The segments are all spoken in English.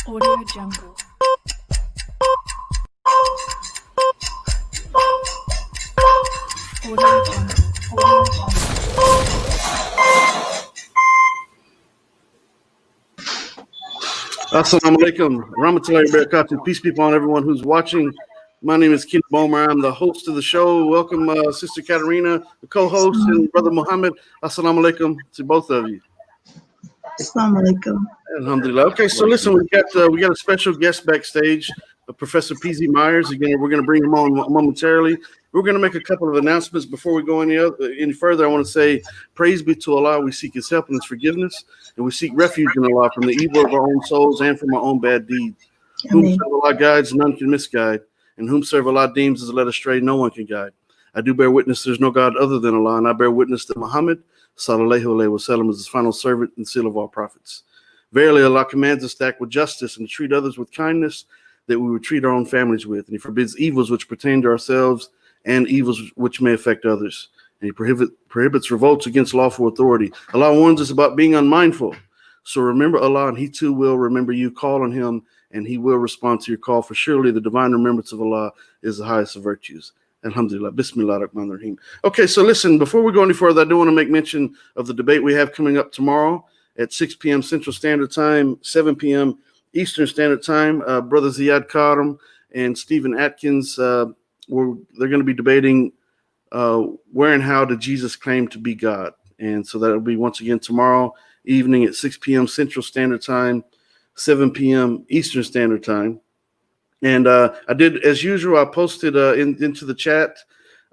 Audio Jungle. Audio Jungle. Assalamu alaikum. Rahmatullahi wa barakatuh. Peace be upon everyone who's watching. My name is Bomer. I'm the host of the show. Welcome, Sister Katarina, the co-host, and Brother Muhammad. Assalamu alaikum to both of you. Assalamu alaikum. Alhamdulillah. Okay, so listen, we got a special guest backstage, Professor P.Z. Myers. Again, we're going to bring him on momentarily. We're going to make a couple of announcements before we go any further. I want to say, praise be to Allah. We seek His help and His forgiveness, and we seek refuge in Allah from the evil of our own souls and from our own bad deeds. Whom serve Allah guides, none can misguide, and whom serve Allah deems is led astray, no one can guide. I do bear witness there's no God other than Allah, and I bear witness that Muhammad sallallahu alaihi wasallam is His final servant and seal of all prophets. Verily, Allah commands us to act with justice and to treat others with kindness that we would treat our own families with, and He forbids evils which pertain to ourselves and evils which may affect others. And He prohibits revolts against lawful authority. Allah warns us about being unmindful. So remember Allah, and He too will remember you. Call on Him, and He will respond to your call. For surely the divine remembrance of Allah is the highest of virtues. Alhamdulillah. Bismillah ar-Rahman ar-Rahim. Okay, so listen, before we go any further, I do want to make mention of the debate we have coming up tomorrow at 6 p.m. Central Standard Time, 7 p.m. Eastern Standard Time. Brother Ziad Karam and Stephen Atkins, they're going to be debating where and how did Jesus claim to be God. And so that'll be once again tomorrow evening at 6 p.m. Central Standard Time, 7 p.m. Eastern Standard Time. And I did, as usual, I posted into the chat.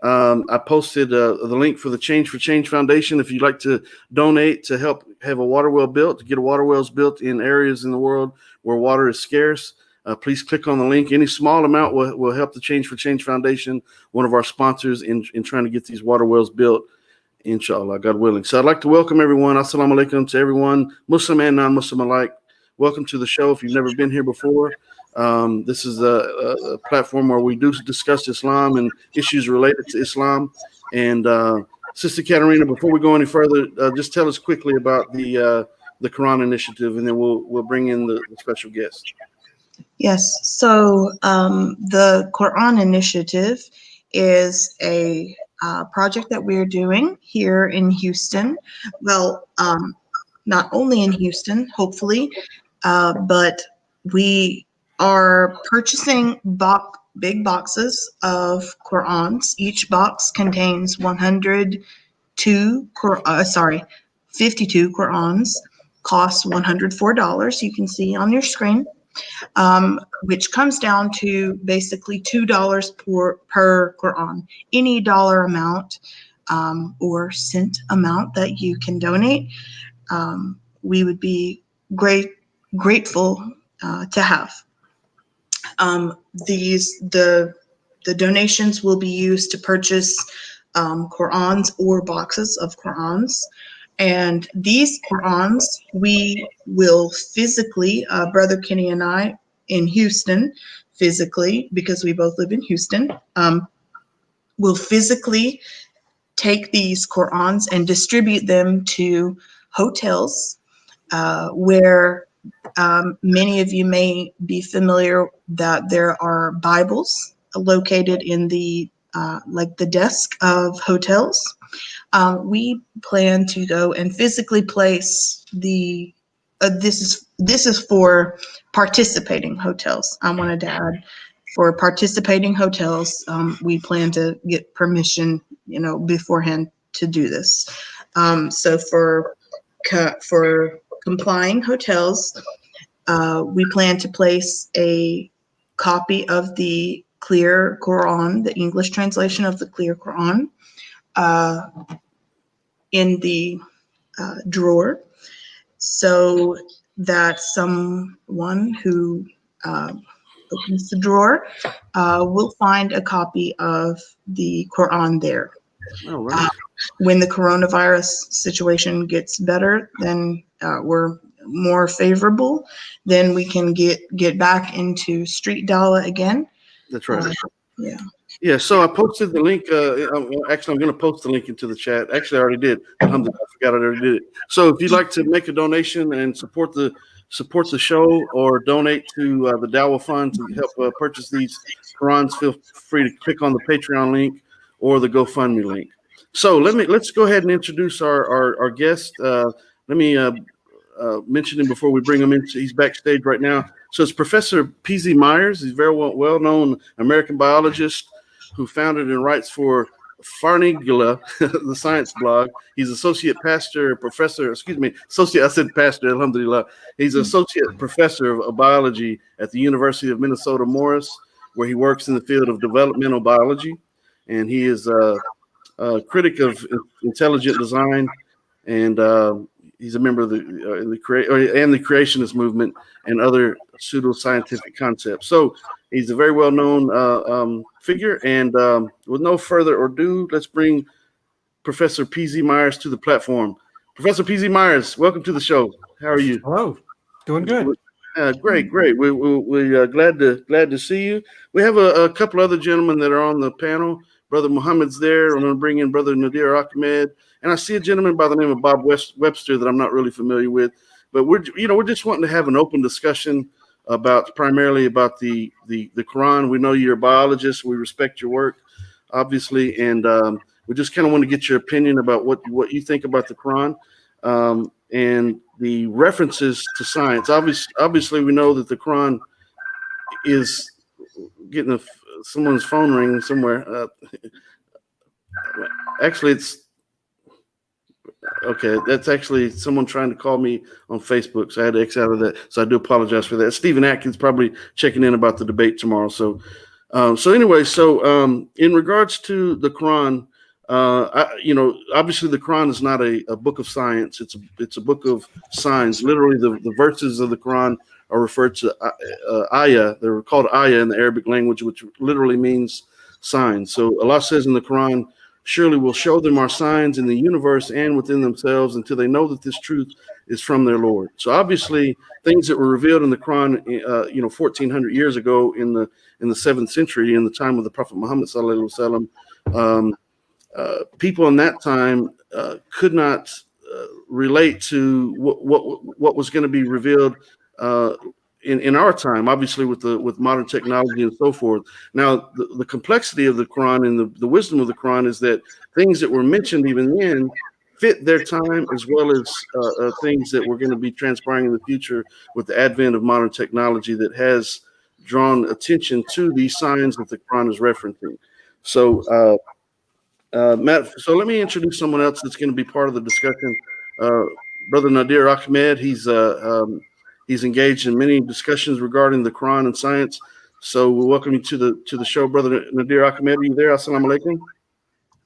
I posted the link for the Change for Change Foundation. If you'd like to donate to help have a water well built, to get a water wells built in areas in the world where water is scarce, please click on the link. Any small amount will help the Change for Change Foundation, one of our sponsors in trying to get these water wells built, inshallah, God willing. So I'd like to welcome everyone. Assalamu alaikum to everyone, Muslim and non-Muslim alike. Welcome to the show if you've never been here before. This is a platform where we do discuss Islam and issues related to Islam. And Sister Katarina, before we go any further, just tell us quickly about the Quran Initiative, and then we'll bring in the special guest. Yes. So the Qur'an Initiative is a project that we're doing here in Houston. Well, not only in Houston, hopefully, but we are purchasing big boxes of Qur'ans. Each box contains 52 Qur'ans, costs $104. You can see on your screen. Which comes down to basically $2 per Quran. Any dollar amount or cent amount that you can donate, we would be grateful to have. The donations will be used to purchase Qurans or boxes of Qurans. And these Qurans, we will physically, Brother Kenny and I in Houston, physically, because we both live in Houston, will physically take these Qurans and distribute them to hotels where many of you may be familiar that there are Bibles located in the desk of hotels. We plan to go and physically place the. This is for participating hotels. I wanted to add, for participating hotels, we plan to get permission, beforehand to do this. So for complying hotels, we plan to place a copy of the Clear Quran, the English translation of the Clear Quran, in the drawer, so that someone who opens the drawer will find a copy of the Quran there. All right. When the coronavirus situation gets better, then we're more favorable, then we can get back into street dawah again. That's right. Yeah. Yeah, so I posted the link. Actually, I'm going to post the link into the chat. Actually, I already did. Alhamdulillah, I forgot I already did it. So if you'd like to make a donation and support the show, or donate to the Dawah Fund to help purchase these Qurans, feel free to click on the Patreon link or the GoFundMe link. So let's go ahead and introduce our guest. Let me mention him before we bring him in. He's backstage right now. So it's Professor P.Z. Myers. He's a very well-known American biologist who founded and writes for Farnigula, the science blog. He's associate professor, alhamdulillah. He's associate professor of biology at the University of Minnesota Morris, where he works in the field of developmental biology. And he is a critic of intelligent design, and he's a member of the creationist movement and other pseudoscientific concepts. So he's a very well-known figure. And with no further ado, let's bring Professor P.Z. Myers to the platform. Professor P.Z. Myers, welcome to the show. How are you? Hello. Doing good. Great. We're glad to see you. We have a couple other gentlemen that are on the panel. Brother Muhammad's there. I'm going to bring in Brother Nadir Ahmed, and I see a gentleman by the name of Bob Webster that I'm not really familiar with. But we're just wanting to have an open discussion primarily about the Quran. We know you're a biologist. We respect your work, obviously, and we just kind of want to get your opinion about what you think about the Quran and the references to science. Obviously, we know that the Quran is getting someone's phone ringing somewhere. Actually, it's Okay, that's actually someone trying to call me on Facebook, so I had to X out of that. So I do apologize for that. Stephen Atkins probably checking in about the debate tomorrow. So in regards to the Quran, obviously the Quran is not a book of science. It's a book of signs. Literally, the verses of the Quran are referred to ayah. They're called ayah in the Arabic language, which literally means signs. So Allah says in the Quran, surely we'll show them our signs in the universe and within themselves until they know that this truth is from their Lord. So obviously, things that were revealed in the Quran, 1,400 years ago in the 7th century, in the time of the Prophet Muhammad sallallahu alaihi wasallam, people in that time could not relate to what was going to be revealed in our time, obviously with modern technology and so forth. Now, the complexity of the Quran and the wisdom of the Quran is that things that were mentioned even then fit their time, as well as things that were going to be transpiring in the future with the advent of modern technology that has drawn attention to these signs that the Quran is referencing. So, Matt, so let me introduce someone else that's going to be part of the discussion. Brother Nadir Ahmed, he's engaged in many discussions regarding the Quran and science. So we welcome you to the show, Brother Nadir Ahmed. Are you there? Assalamu alaikum.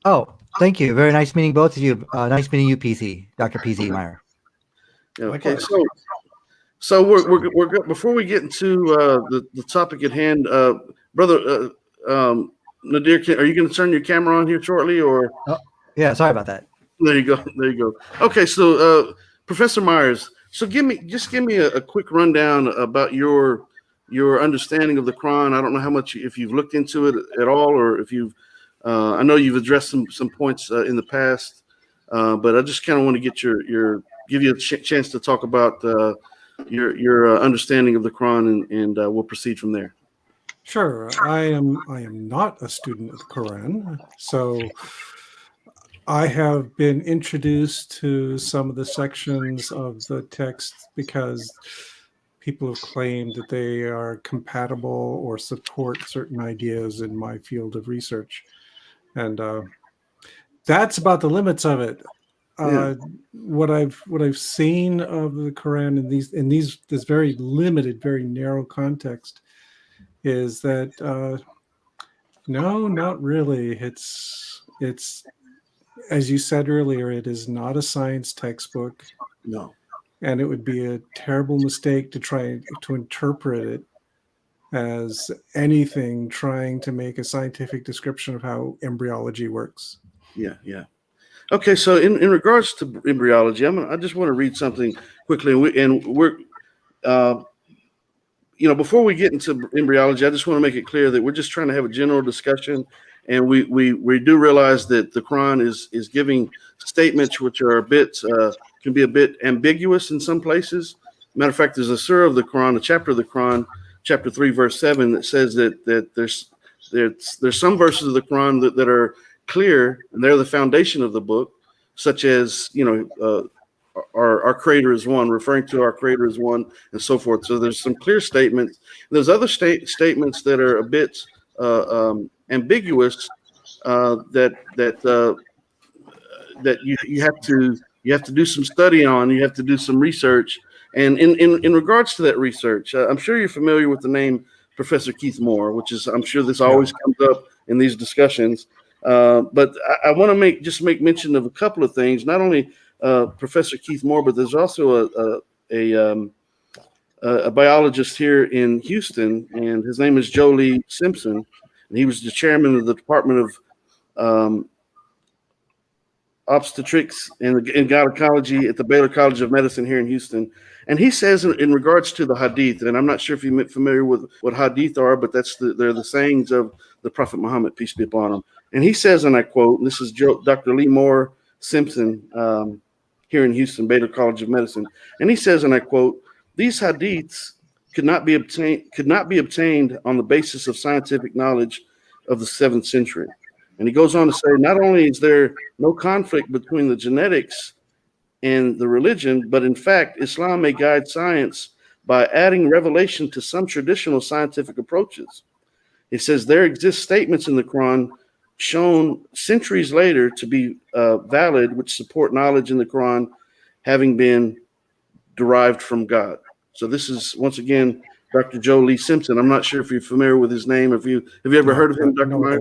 Oh, thank you. Very nice meeting both of you. Nice meeting you, PC, Dr. PC Meyer. Yeah, okay, so we're good. Before we get into the topic at hand, Brother Nadir, are you going to turn your camera on here shortly, or? Oh, yeah, sorry about that. There you go. There you go. Okay, so Professor Myers, so give me a quick rundown about your understanding of the Quran. I don't know how much, if you've looked into it at all, or if you've. I know you've addressed some points in the past, but I just kind of want to get give you a chance to talk about your understanding of the Quran, and we'll proceed from there. Sure. I am not a student of the Quran, so I have been introduced to some of the sections of the text because people have claimed that they are compatible or support certain ideas in my field of research. And that's about the limits of it. What I've seen of the Quran in this very limited, very narrow context is that no, not really. It's as you said earlier, it is not a science textbook. No. And it would be a terrible mistake to try to interpret it as anything trying to make a scientific description of how embryology works. Yeah. Okay, so in regards to embryology, I just want to read something quickly, we're before we get into embryology, I just want to make it clear that we're just trying to have a general discussion, and we do realize that the Quran is giving statements which are can be a bit ambiguous in some places. Matter of fact, there's a surah of the Quran, a chapter of the Quran, chapter 3, verse 7, that says that there's some verses of the Quran that are clear, and they're the foundation of the book, such as our Creator is one, referring to our Creator as one, and so forth. So there's some clear statements. There's other statements that are a bit ambiguous that you have to do some study on. You have to do some research. And in regards to that research, I'm sure you're familiar with the name Professor Keith Moore, which is, I'm sure this always comes up in these discussions. But I want to make mention of a couple of things. Not only Professor Keith Moore, but there's also a biologist here in Houston, and his name is Jolie Simpson, and he was the chairman of the Department of Obstetrics and Gynecology at the Baylor College of Medicine here in Houston. And he says in regards to the hadith, and I'm not sure if you're familiar with what hadith are, but they're the sayings of the Prophet Muhammad, peace be upon him. And he says, and I quote, and this is Dr. Lee Moore Simpson here in Houston, Baylor College of Medicine. And he says, and I quote, these hadiths could not be obtained on the basis of scientific knowledge of the 7th century. And he goes on to say, not only is there no conflict between the genetics and the religion, but in fact, Islam may guide science by adding revelation to some traditional scientific approaches. He says there exist statements in the Quran shown centuries later to be valid, which support knowledge in the Quran having been derived from God. So this is once again Dr. Joe Lee Simpson. I'm not sure if you're familiar with his name. Have you ever heard of him, Dr. Meyer?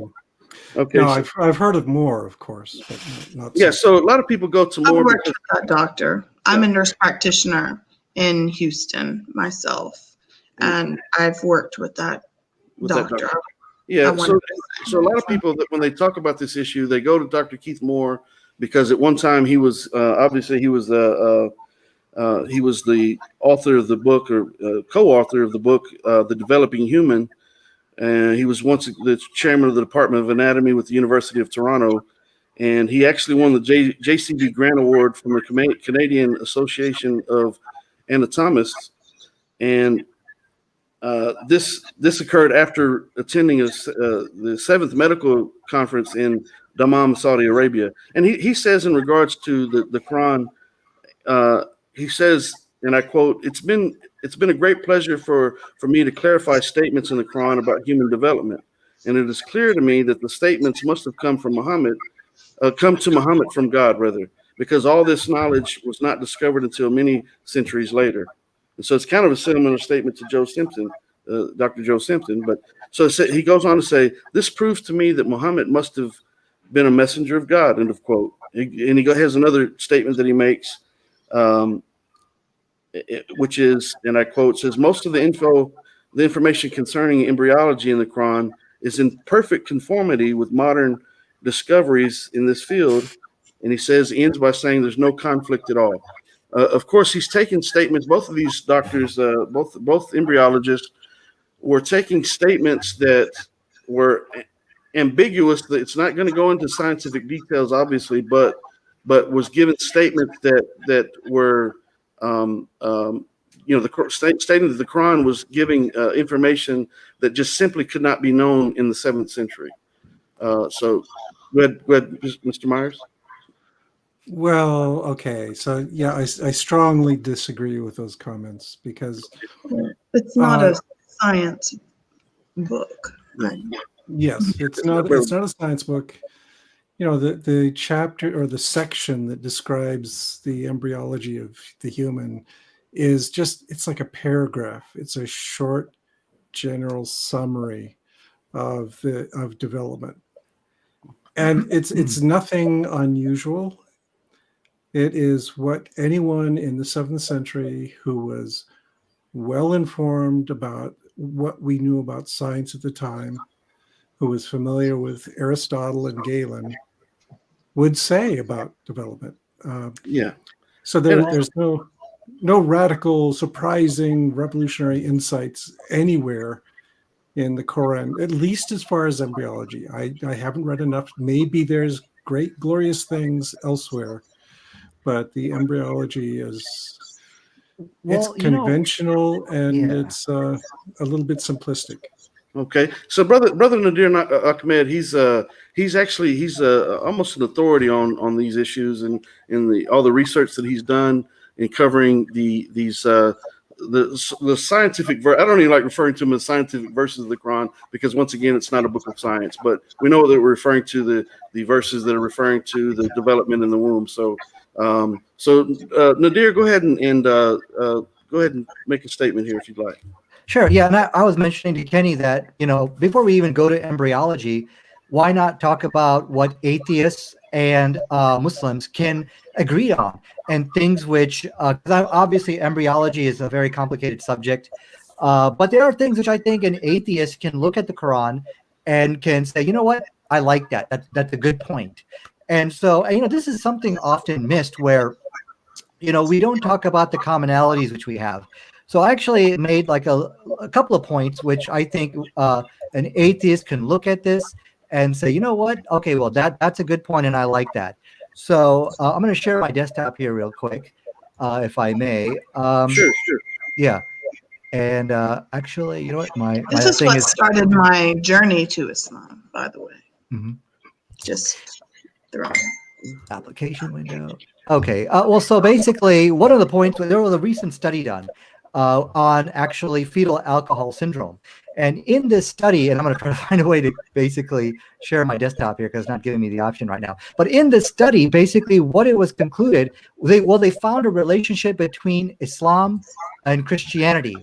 Okay. No, So, I've heard of more, of course, but not. yeah. So a lot of people go to I've more. worked with that doctor. I'm a nurse practitioner in Houston myself, and I've worked with that doctor. Yeah. So a lot of people that when they talk about this issue, they go to Dr. Keith Moore because at one time he was obviously he was the author of the book or co-author of the book, The Developing Human. And he was once the chairman of the Department of Anatomy with the University of Toronto. And he actually won the JCB Grant Award from the Canadian Association of Anatomists. And this occurred after attending the 7th Medical Conference in Dammam, Saudi Arabia. And he says in regards to the Quran, he says, and I quote, it's been a great pleasure for me to clarify statements in the Quran about human development. And it is clear to me that the statements must have come to Muhammad from God, rather, because all this knowledge was not discovered until many centuries later. And so it's kind of a similar statement to Joe Simpson, Dr. Joe Simpson. But so he goes on to say, this proves to me that Muhammad must have been a messenger of God, end of quote. And he has another statement that he makes, which is, and I quote, says, most of the information concerning embryology in the Quran is in perfect conformity with modern discoveries in this field. And he ends by saying there's no conflict at all. Of course, he's taken statements. Both of these doctors, both embryologists, were taking statements that were ambiguous. It's not going to go into scientific details, obviously, but was given statements that were, stating that the Quran was giving information that just simply could not be known in the 7th century. So, go ahead, Mr. Myers. Well, okay. So, yeah, I strongly disagree with those comments because it's not a science book. Yes, it's not a science book. You know, the chapter or the section that describes the embryology of the human is it's like a paragraph. It's a short general summary of development. And it's nothing unusual. It is what anyone in the 7th century who was well informed about what we knew about science at the time, who was familiar with Aristotle and Galen, would say about development. So there's no radical, surprising, revolutionary insights anywhere in the Quran, at least as far as embryology. I haven't read enough. Maybe there's great, glorious things elsewhere, but the embryology is conventional and it's a little bit simplistic. Okay, so brother Nadir Ahmed, he's almost an authority on these issues and in all the research that he's done in covering the scientific. I don't even like referring to them as scientific verses of the Quran because once again it's not a book of science, but we know that we're referring to the verses that are referring to the development in the womb. So Nadir, go ahead and make a statement here if you'd like. Sure. Yeah. And I was mentioning to Kenny that, before we even go to embryology, why not talk about what atheists and Muslims can agree on and things which, obviously embryology is a very complicated subject, but there are things which I think an atheist can look at the Quran and can say, you know what, I like that. That's a good point. And so, this is something often missed where, we don't talk about the commonalities which we have. So I actually made like a couple of points, which I think an atheist can look at this and say, you know what? Okay, well, that's a good point, and I like that. So I'm going to share my desktop here real quick, if I may. Sure. Yeah. And actually, you know what? This is what started my journey to Islam, by the way. Mm-hmm. Just throw application window. Okay. Well, so basically, one of the points, there was a recent study done on actually fetal alcohol syndrome. And in this study, and I'm going to try to find a way to basically share my desktop here because it's not giving me the option right now. But in this study, basically what it was concluded, they found a relationship between Islam and Christianity.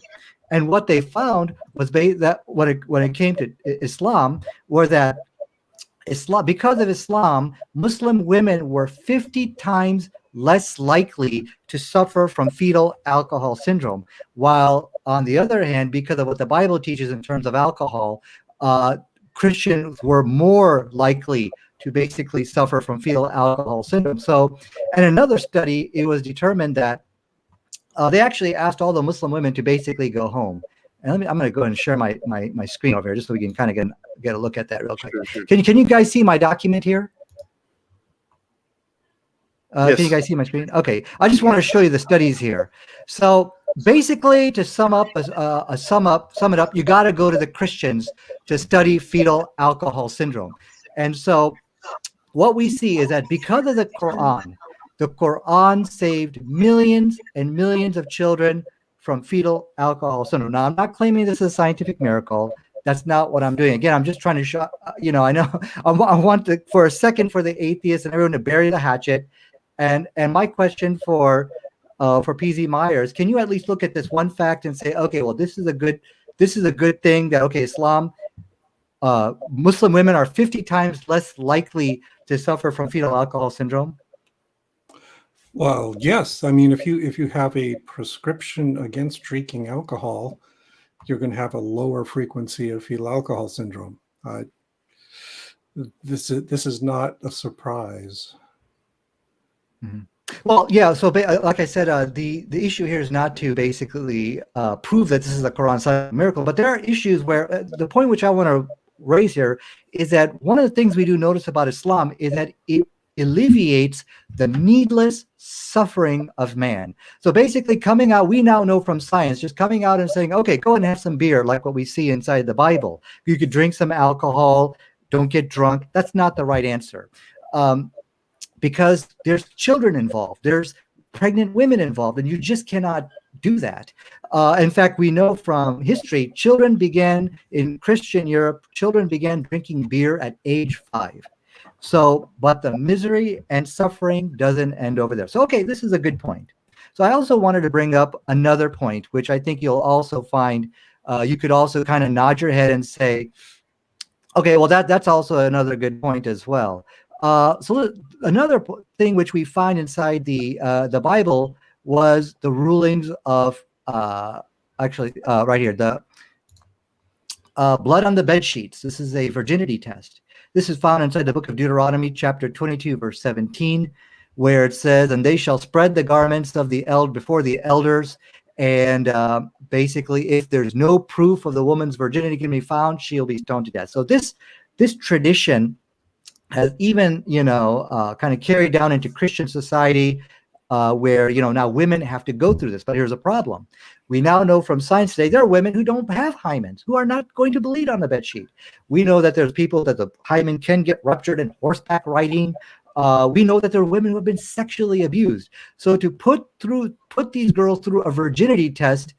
And what they found was that when it came to Islam, were that Islam, because of Islam, Muslim women were 50 times less likely to suffer from fetal alcohol syndrome. While on the other hand, because of what the Bible teaches in terms of alcohol, Christians were more likely to basically suffer from fetal alcohol syndrome. So in another study, it was determined that they actually asked all the Muslim women to basically go home. And I'm going to go ahead and share my screen over here just so we can kind of get a look at that real quick. Sure. Can you guys see my document here? Yes. Can you guys see my screen? Okay, I just want to show you the studies here. So basically, to sum it up, you got to go to the Christians to study fetal alcohol syndrome. And so what we see is that because of the Quran saved millions and millions of children from fetal alcohol syndrome. Now, I'm not claiming this is a scientific miracle. That's not what I'm doing. Again, I'm just trying to show, I know I want to, for a second, for the atheists and everyone to bury the hatchet. And my question for PZ Myers, can you at least look at this one fact and say, okay, well, this is a good thing that, okay, Islam, Muslim women are 50 times less likely to suffer from fetal alcohol syndrome? Well, yes. I mean, if you have a prescription against drinking alcohol, you're going to have a lower frequency of fetal alcohol syndrome. This is not a surprise. Mm-hmm. Well, yeah. So, like I said, the issue here is not to basically prove that this is a Qur'an Science miracle, but there are issues where the point which I want to raise here is that one of the things we do notice about Islam is that it alleviates the needless suffering of man. So basically coming out, we now know from science, just coming out and saying, okay, go and have some beer, like what we see inside the Bible. You could drink some alcohol, don't get drunk. That's not the right answer. Because there's children involved, there's pregnant women involved, and you just cannot do that. In fact, we know from history, children began in Christian Europe, children began drinking beer at age 5. So, but the misery and suffering doesn't end over there. So, okay, this is a good point. So I also wanted to bring up another point, which I think you'll also find, you could also kind of nod your head and say, okay, well, that's also another good point as well. So another thing which we find inside the Bible was the rulings of, right here, the blood on the bed sheets. This is a virginity test. This is found inside the book of Deuteronomy, chapter 22, verse 17, where it says, and they shall spread the garments of the before the elders. And basically, if there's no proof of the woman's virginity can be found, she'll be stoned to death. So this tradition has even, kind of carried down into Christian society, where, now women have to go through this. But here's a problem. We now know from science today, there are women who don't have hymens, who are not going to bleed on the bedsheet. We know that there's people that the hymen can get ruptured in horseback riding. We know that there are women who have been sexually abused. So to put these girls through a virginity test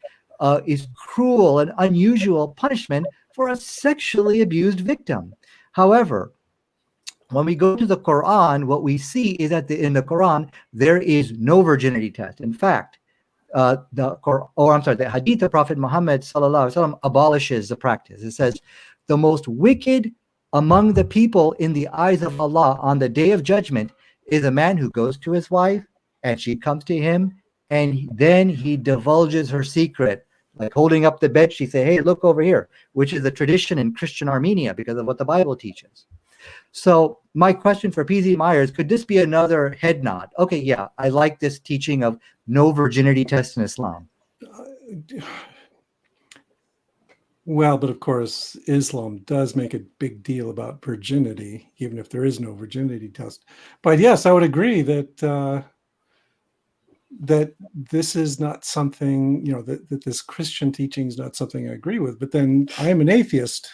is cruel and unusual punishment for a sexually abused victim. However, when we go to the Quran, what we see is that in the Quran, there is no virginity test. In fact, the Hadith of Prophet Muhammad sallallahu alaihi wasallam abolishes the practice. It says, the most wicked among the people in the eyes of Allah on the day of judgment is a man who goes to his wife and she comes to him and then he divulges her secret, like holding up the bed. She say, hey, look over here, which is the tradition in Christian Armenia because of what the Bible teaches. So my question for PZ Myers, could this be another head nod? Okay, yeah, I like this teaching of no virginity test in Islam. Well, but of course, Islam does make a big deal about virginity, even if there is no virginity test. But yes, I would agree that that this is not something, that this Christian teaching is not something I agree with. But then I am an atheist.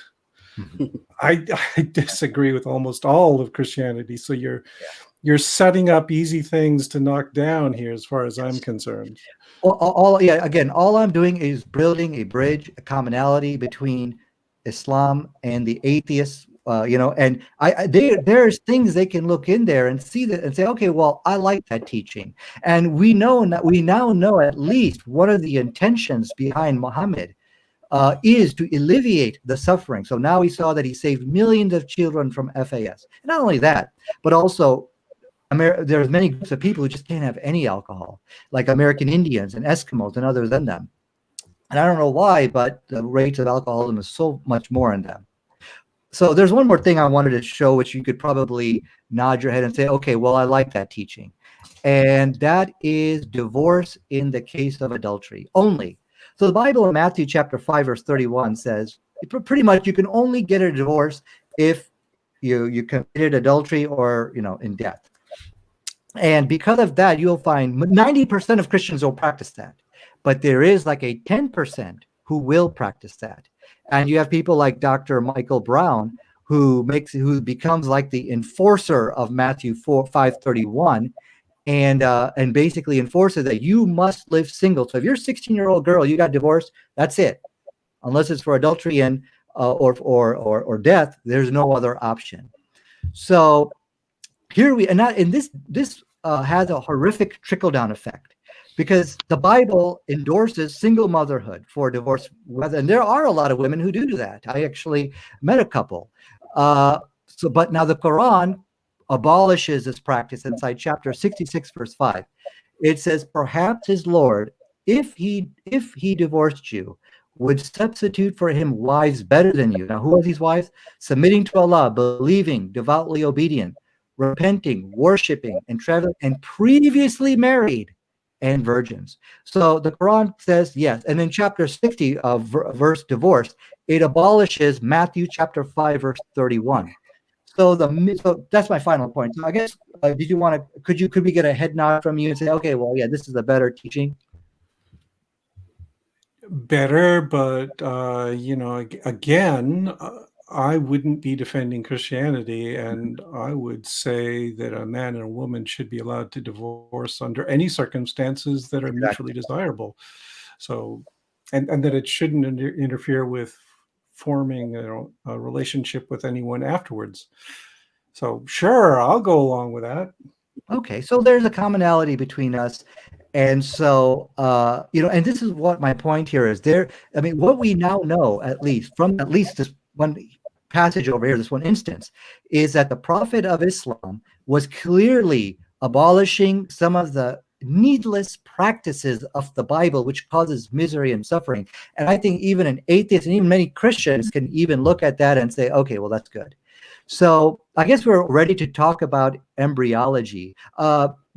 I disagree with almost all of Christianity. So You're setting up easy things to knock down here, as far as I'm concerned. Yeah, again, all I'm doing is building a bridge, a commonality between Islam and the atheists. And there's things they can look in there and see that and say, okay, well, I like that teaching, and we now know at least one of the intentions behind Muhammad is to alleviate the suffering. So now we saw that he saved millions of children from FAS. And not only that, but also there's many groups of people who just can't have any alcohol, like American Indians and Eskimos and others than them. And I don't know why, but the rates of alcoholism is so much more in them. So there's one more thing I wanted to show, which you could probably nod your head and say, okay, well, I like that teaching. And that is divorce in the case of adultery only. So the Bible in Matthew chapter 5, verse 31 says, pretty much you can only get a divorce if you committed adultery or, in death. And because of that, you'll find 90% of Christians will practice that. But there is like a 10% who will practice that. And you have people like Dr. Michael Brown, who becomes like the enforcer of Matthew 5:31, and basically enforces that you must live single. So if you're a 16-year-old girl, you got divorced, that's it. Unless it's for adultery and or death, there's no other option. So this has a horrific trickle-down effect, because the Bible endorses single motherhood for divorce, and there are a lot of women who do that. I actually met a couple. But now the Quran abolishes this practice inside chapter 66, verse 5. It says, perhaps his Lord, if he divorced you, would substitute for him wives better than you. Now, who are these wives? Submitting to Allah, believing, devoutly obedient, repenting, worshiping, and traveling, and previously married, and virgins. So the Quran says yes. And in chapter 60 of verse divorce, it abolishes Matthew chapter 5, verse 31. So that's my final point. So I guess, could we get a head nod from you and say, okay, well, yeah, this is a better teaching? Better, but, again, I wouldn't be defending Christianity, and I would say that a man and a woman should be allowed to divorce under any circumstances that are mutually desirable. So, and that it shouldn't interfere with forming a relationship with anyone afterwards. So, sure, I'll go along with that. Okay, so there's a commonality between us. And so, and this is what my point here is. What we now know, at least this one passage over here, this one instance, is that the Prophet of Islam was clearly abolishing some of the needless practices of the Bible, which causes misery and suffering. And I think even an atheist and even many Christians can even look at that and say, okay, well, that's good. So I guess we're ready to talk about embryology.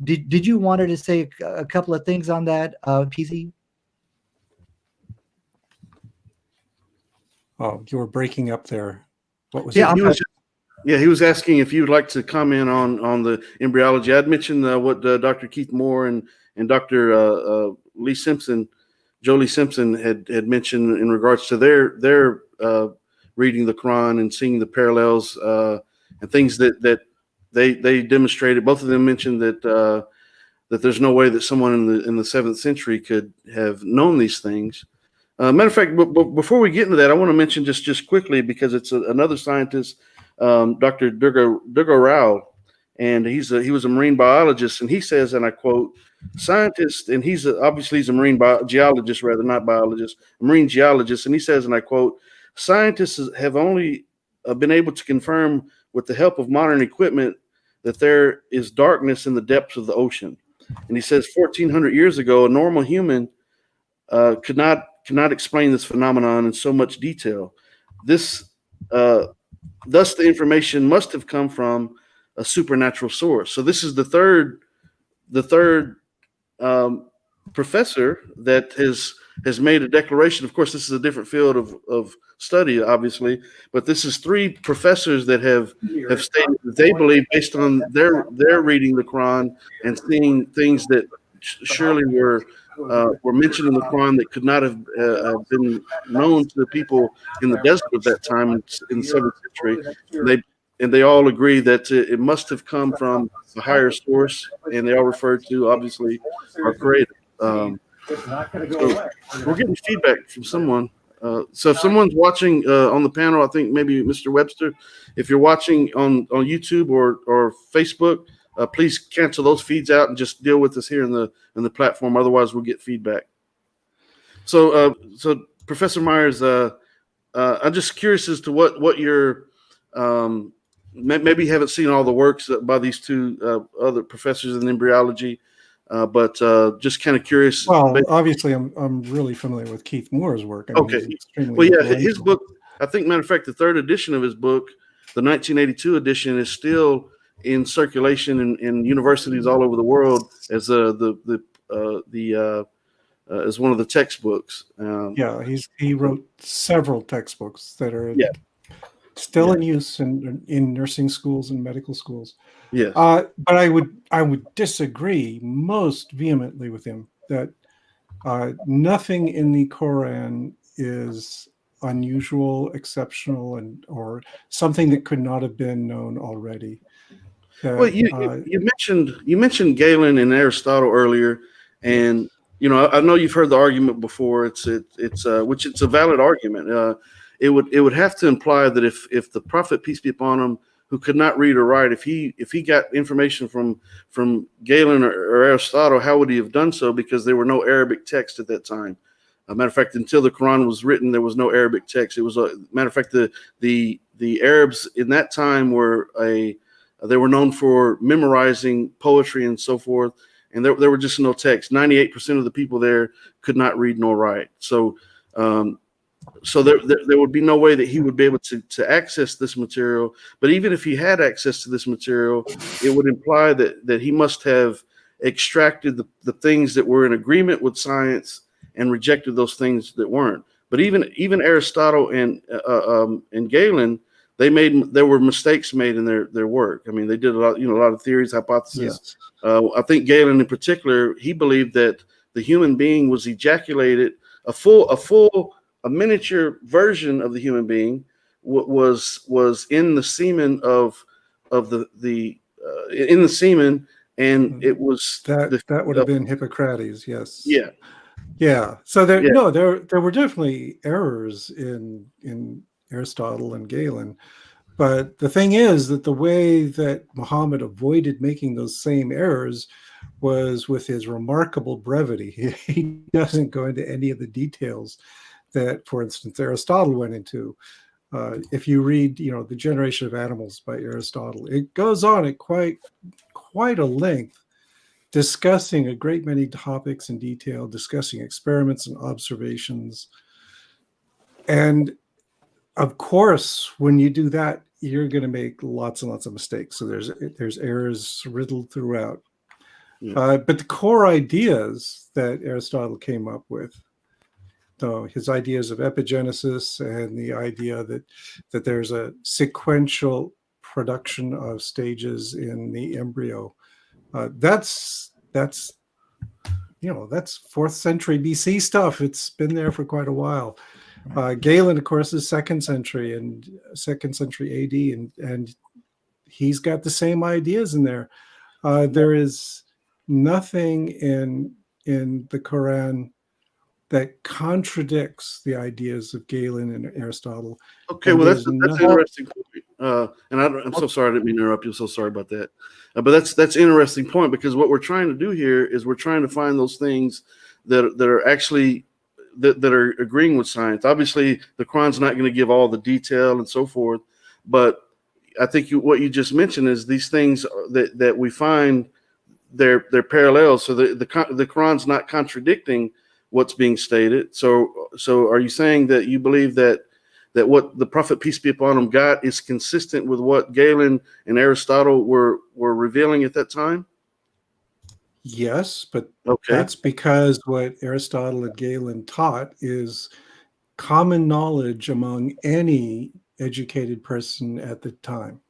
Did you wanted to say a couple of things on that, PZ? Oh, you were breaking up there. What was he was asking if you would like to comment on the embryology. I'd mentioned what Dr. Keith Moore and Dr. Jolie Simpson had mentioned in regards to their reading the Quran and seeing the parallels and things that they demonstrated. Both of them mentioned that there's no way that someone in the 7th century could have known these things. Matter of fact, before we get into that, I want to mention just quickly, because it's another scientist, Dr. Durga Rao, and he was a marine biologist, and he says, and I quote, scientists, and he's obviously a marine geologist, rather, not biologist, a marine geologist, and he says, and I quote, scientists have only been able to confirm with the help of modern equipment that there is darkness in the depths of the ocean. And he says 1,400 years ago, a normal human could not explain this phenomenon in so much detail. Thus, the information must have come from a supernatural source. So this is the third professor that has made a declaration. Of course, this is a different field of study, obviously, but this is 3 professors that have stated that they believe, based on their reading the Quran and seeing things that surely were mentioned in the Quran that could not have been known to the people in the desert at that time in the 7th century. and they all agree that it must have come from a higher source, and they all refer to obviously our Creator. So we're getting feedback from someone. So if someone's watching on the panel, I think maybe Mr. Webster, if you're watching on YouTube or Facebook, please cancel those feeds out and just deal with us here in the platform. Otherwise, we'll get feedback. So Professor Myers, I'm just curious as to what your maybe you haven't seen all the works by these two other professors in embryology. But just kind of curious. Well, obviously, I'm really familiar with Keith Moore's work. I mean, Okay. he's extremely Well, yeah, influential. his book, I think, matter of fact, the third edition of his book, the 1982 edition, is still in circulation in universities all over the world as as one of the textbooks. Yeah, he wrote several textbooks that are Yeah. still in use in nursing schools and medical schools. Yes. But I would disagree most vehemently with him that nothing in the Quran is unusual, exceptional, or something that could not have been known already. Well, you mentioned Galen and Aristotle earlier, and I know you've heard the argument before. It's which it's a valid argument. It would have to imply that if the Prophet, peace be upon him, who could not read or write, if he got information from Galen or Aristotle, how would he have done so? Because there were no Arabic text at that time. A matter of fact, until the Quran was written, there was no Arabic text. It was a matter of fact, the Arabs in that time were they were known for memorizing poetry and so forth, and there were just no text. 98% of the people there could not read nor write. So there would be no way that he would be able to access this material. But even if he had access to this material, it would imply that he must have extracted the things that were in agreement with science and rejected those things that weren't. But even Aristotle and Galen, there were mistakes made in their work. I mean, they did a lot of theories, hypotheses. Yes. I think Galen in particular, he believed that the human being was ejaculated, a miniature version of the human being was in the semen of the in the semen, and it was that would have been Hippocrates. Yes. Yeah. Yeah. So there were definitely errors in Aristotle and Galen. But the thing is that the way that Muhammad avoided making those same errors was with his remarkable brevity. He doesn't go into any of the details that, for instance, Aristotle went into. If you read, The Generation of Animals by Aristotle, it goes on at quite a length, discussing a great many topics in detail, discussing experiments and observations. And of course, when you do that, you're going to make lots and lots of mistakes. So there's errors riddled throughout. Yeah. But the core ideas that Aristotle came up with, his ideas of epigenesis and the idea that there's a sequential production of stages in the embryo, that's 4th century BC stuff. It's been there for quite a while. Galen, of course, is 2nd century AD, and he's got the same ideas in there. There is nothing in the Quran that contradicts the ideas of Galen and Aristotle. Okay, well, that's an interesting point. And I'm so sorry I didn't mean to interrupt you. I'm so sorry about that. But that's an interesting point, because what we're trying to do here is we're trying to find those things that are actually that are agreeing with science. Obviously, the Quran's not going to give all the detail and so forth, but I think what you just mentioned is these things that we find they're parallels. So the Quran's not contradicting what's being stated. So are you saying that you believe that what the Prophet, peace be upon him, got is consistent with what Galen and Aristotle were revealing at that time? Yes, but that's because what Aristotle and Galen taught is common knowledge among any educated person at the time.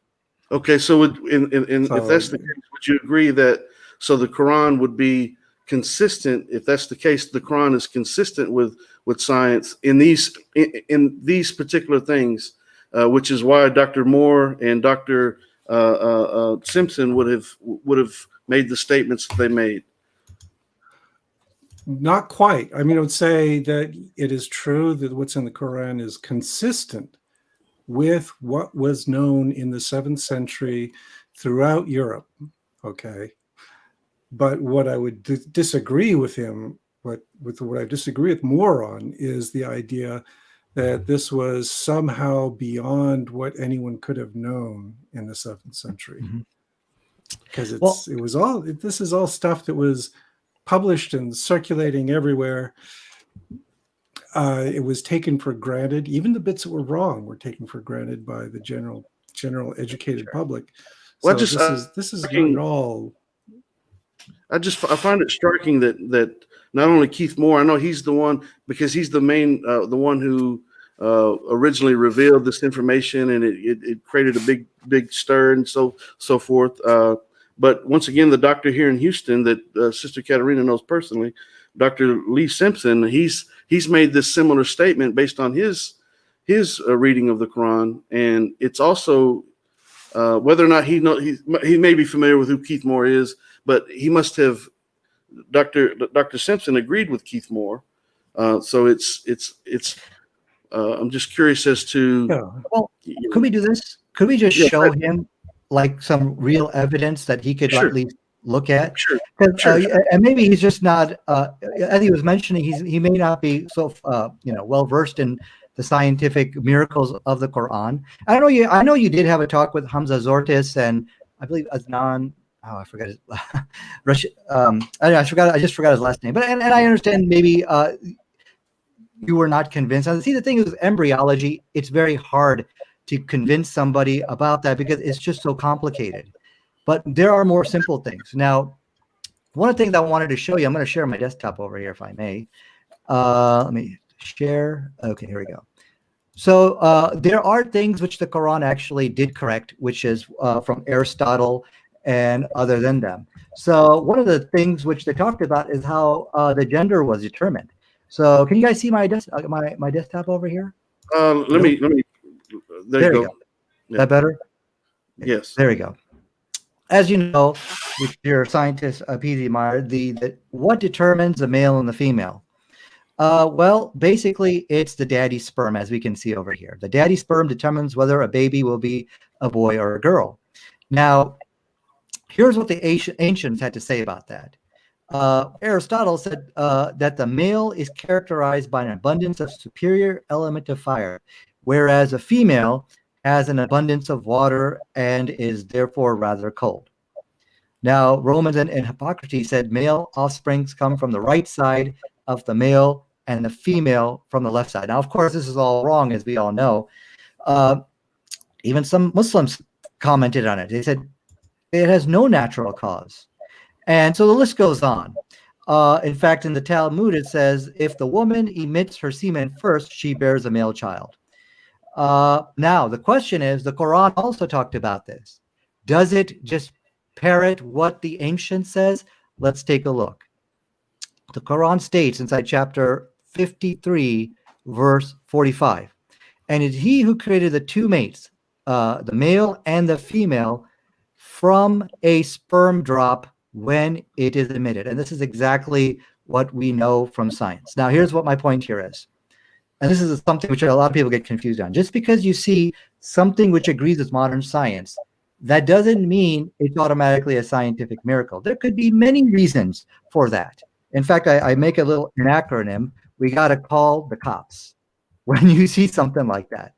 Okay, so if that's the case, would you agree that the Quran would be consistent? If that's the case, the Quran is consistent with science in these particular things which is why Dr. Moore and Dr. Simpson would have made the statements that they made. Not quite. I mean, I would say that it is true that what's in the Quran is consistent with what was known in the 7th century throughout Europe. Okay. But what I would disagree with him, what I disagree with Moore on, is the idea that this was somehow beyond what anyone could have known in the 7th century. Because this is all stuff that was published and circulating everywhere. It was taken for granted. Even the bits that were wrong were taken for granted by the general educated public. Well, So this is not at all. I find it striking that not only Keith Moore, I know he's the one, because he's the one who originally revealed this information, and it created a big stir and so forth. But once again, the doctor here in Houston that Sister Katerina knows personally, Dr. Lee Simpson, he's made this similar statement based on his reading of the Quran, and it's also whether or not he may be familiar with who Keith Moore is, but he must have. Dr. Simpson agreed with Keith Moore, so it's. I'm just curious as to. Yeah. Well, could we do this? Could we just show him like some real evidence that he could at least look at? Sure. And maybe he's just not. As he was mentioning, he may not be so well versed in the scientific miracles of the Quran. I know you did have a talk with Hamza Zortis and I believe Adnan. Oh, I forgot his. I just forgot his last name. But and I understand maybe you were not convinced. And see, the thing is with embryology, it's very hard to convince somebody about that because it's just so complicated. But there are more simple things. Now, one of the things I wanted to show you, I'm going to share my desktop over here, if I may. Let me share. Okay, here we go. So there are things which the Quran actually did correct, which is from Aristotle and other than them. So one of the things which they talked about is how the gender was determined. So can you guys see my desktop over here? Let me. There you go. Is that better? Yes. There we go. As you know, with your scientist, P.Z. Meyer, what determines the male and the female? Well, basically, it's the daddy sperm, as we can see over here. The daddy sperm determines whether a baby will be a boy or a girl. Now, here's what the ancients had to say about that. Aristotle said that the male is characterized by an abundance of superior element of fire, whereas a female has an abundance of water and is therefore rather cold. Now, Romans and Hippocrates said male offsprings come from the right side of the male and the female from the left side. Now, of course, this is all wrong, as we all know. Even some Muslims commented on it. They said it has no natural cause. And so the list goes on. In fact, in the Talmud, it says, if the woman emits her semen first, she bears a male child. Now, the question is, the Quran also talked about this. Does it just parrot what the ancient says? Let's take a look. The Quran states inside chapter 53, verse 45, and it's he who created the two mates, the male and the female, from a sperm drop when it is emitted. And this is exactly what we know from science. Now, here's what my point here is. And this is something which a lot of people get confused on. Just because you see something which agrees with modern science, that doesn't mean it's automatically a scientific miracle. There could be many reasons for that. In fact, I make an acronym. We got to call the cops when you see something like that.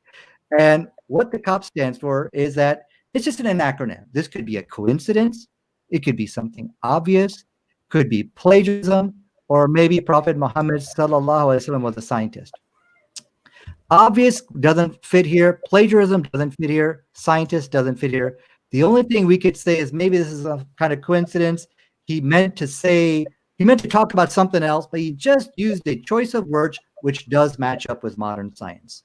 And what the COPS stands for is that it's just an acronym. This could be a coincidence. It could be something obvious, could be plagiarism, or maybe Prophet Muhammad sallallahu alaihi wasallam was a scientist. Obvious doesn't fit here. Plagiarism doesn't fit here. Scientist doesn't fit here. The only thing we could say is maybe this is a kind of coincidence. He meant to talk about something else, but he just used a choice of words which does match up with modern science.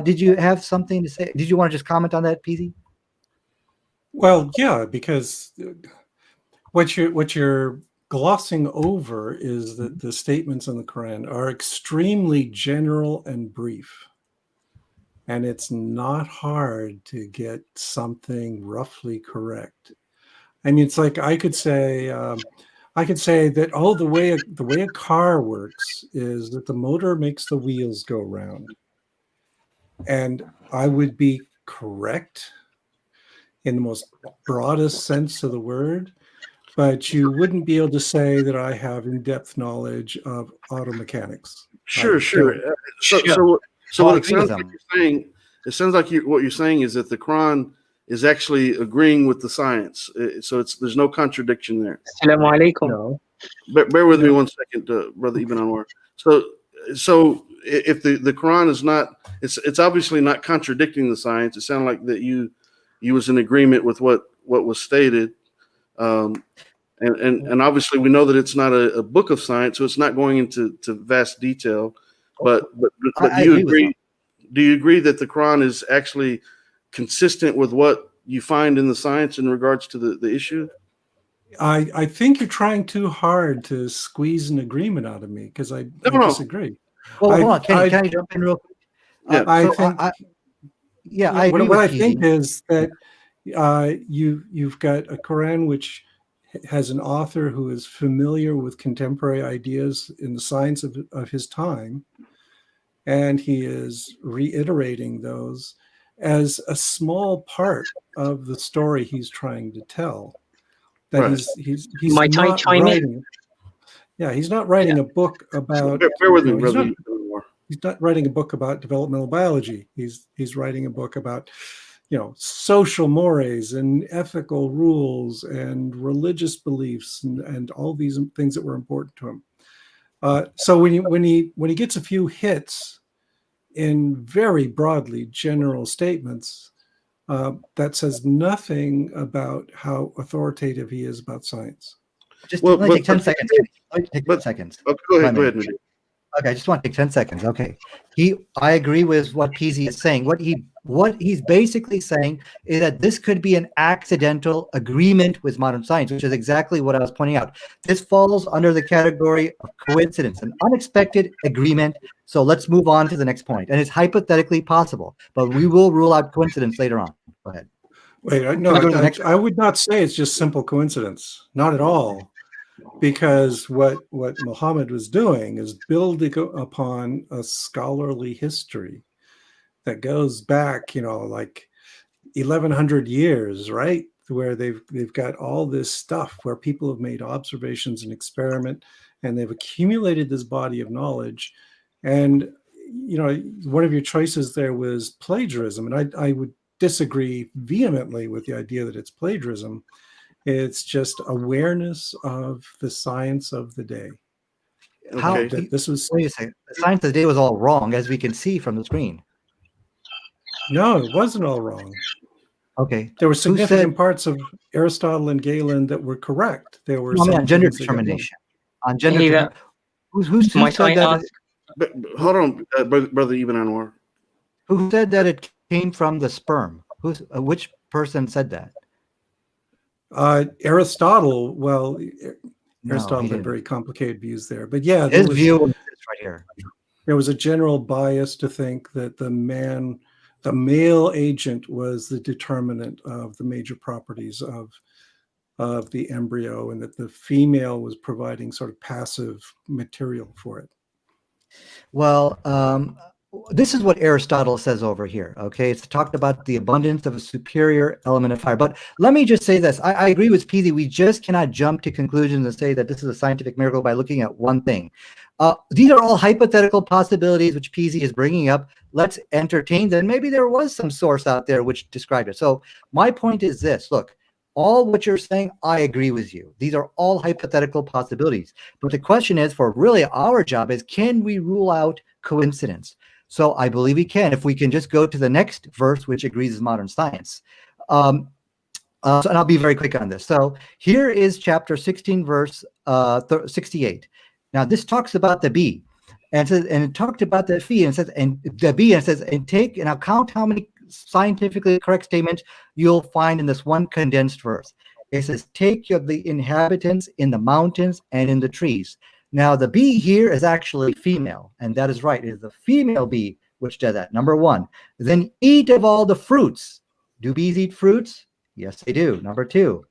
Did you have something to say? Did you want to just comment on that, PZ? Well, yeah, because what you're glossing over is that the statements in the Quran are extremely general and brief. and it's not hard to get something roughly correct. I mean, it's like I could say that, oh, the way a car works is that the motor makes the wheels go round, and I would be correct in the most broadest sense of the word, but you wouldn't be able to say that I have in-depth knowledge of auto mechanics. Sure, sure. So what it sounds like you're saying, what you're saying is that the Quran is actually agreeing with the science. So there's no contradiction there. Assalamu alaikum. No. Bear with me 1 second, Brother Ibn Anwar. So if the Quran is not, it's obviously not contradicting the science. It sounded like that you was in agreement with what was stated. And obviously we know that it's not a book of science, so it's not going into vast detail. But do you agree that the Quran is actually consistent with what you find in the science in regards to the issue? I think you're trying too hard to squeeze an agreement out of me, because I disagree. Well, hold on. Can I jump in real quick? Yeah, I agree. What I think is that you've got a Quran which has an author who is familiar with contemporary ideas in the science of his time, and he is reiterating those as a small part of the story he's trying to tell. That Right. he's Might I not chime in? writing. Yeah, he's not writing a book about. Bear with me, he's Brother not- Ibn Anwar. He's not writing a book about developmental biology. He's writing a book about, social mores and ethical rules and religious beliefs and all these things that were important to him. So when he gets a few hits in very broadly general statements, that says nothing about how authoritative he is about science. Just Well, let me take 10 seconds. Let me take 10 seconds. Okay, go ahead, Lemon. Nadir. Okay, I just want to take 10 seconds. Okay. I agree with what PZ is saying. What he's basically saying is that this could be an accidental agreement with modern science, which is exactly what I was pointing out. This falls under the category of coincidence, an unexpected agreement. So let's move on to the next point. And it's hypothetically possible, but we will rule out coincidence later on. Go ahead. Wait, I would not say it's just simple coincidence. Not at all. Because what Muhammad was doing is building upon a scholarly history that goes back, like 1,100 years, right? Where they've got all this stuff where people have made observations and experiment, and they've accumulated this body of knowledge. And one of your choices there was plagiarism, and I would disagree vehemently with the idea that it's plagiarism. It's just awareness of the science of the day. How? This was Wait a second. The science of the day was all wrong, as we can see from the screen. no, it wasn't all wrong. Okay. There were significant parts of Aristotle and Galen that were correct. There were on gender things that got wrong. determination. On gender Hey, determination. Who Might said I that? ask? Hold on, Brother Ibn Anwar. Who said that it came from the sperm? Which person said that? Aristotle, well, Aristotle he had didn't. very complicated views there, but yeah, His view was this right here. there was a general bias to think that the male agent was the determinant of the major properties of the embryo, and that the female was providing sort of passive material for it. Well, this is what Aristotle says over here. Okay, it's talked about the abundance of a superior element of fire. But let me just say this: I agree with Peasy. We just cannot jump to conclusions and say that this is a scientific miracle by looking at one thing. These are all hypothetical possibilities which Peasy is bringing up. Let's entertain them. Maybe there was some source out there which described it. So my point is this: look, all what you're saying, I agree with you. These are all hypothetical possibilities. But the question is, for really our job is, can we rule out coincidence? So I believe we can, if we can just go to the next verse, which agrees with modern science. And I'll be very quick on this. So here is chapter 16, verse 68. Now this talks about the bee, and it talked about the fee, and it says, and the bee, and it says, and take and count how many scientifically correct statements you'll find in this one condensed verse. It says, take the inhabitants in the mountains and in the trees. Now, the bee here is actually female, and that is right. It is the female bee which does that. Number one. Then eat of all the fruits. Do bees eat fruits? Yes, they do. Number two.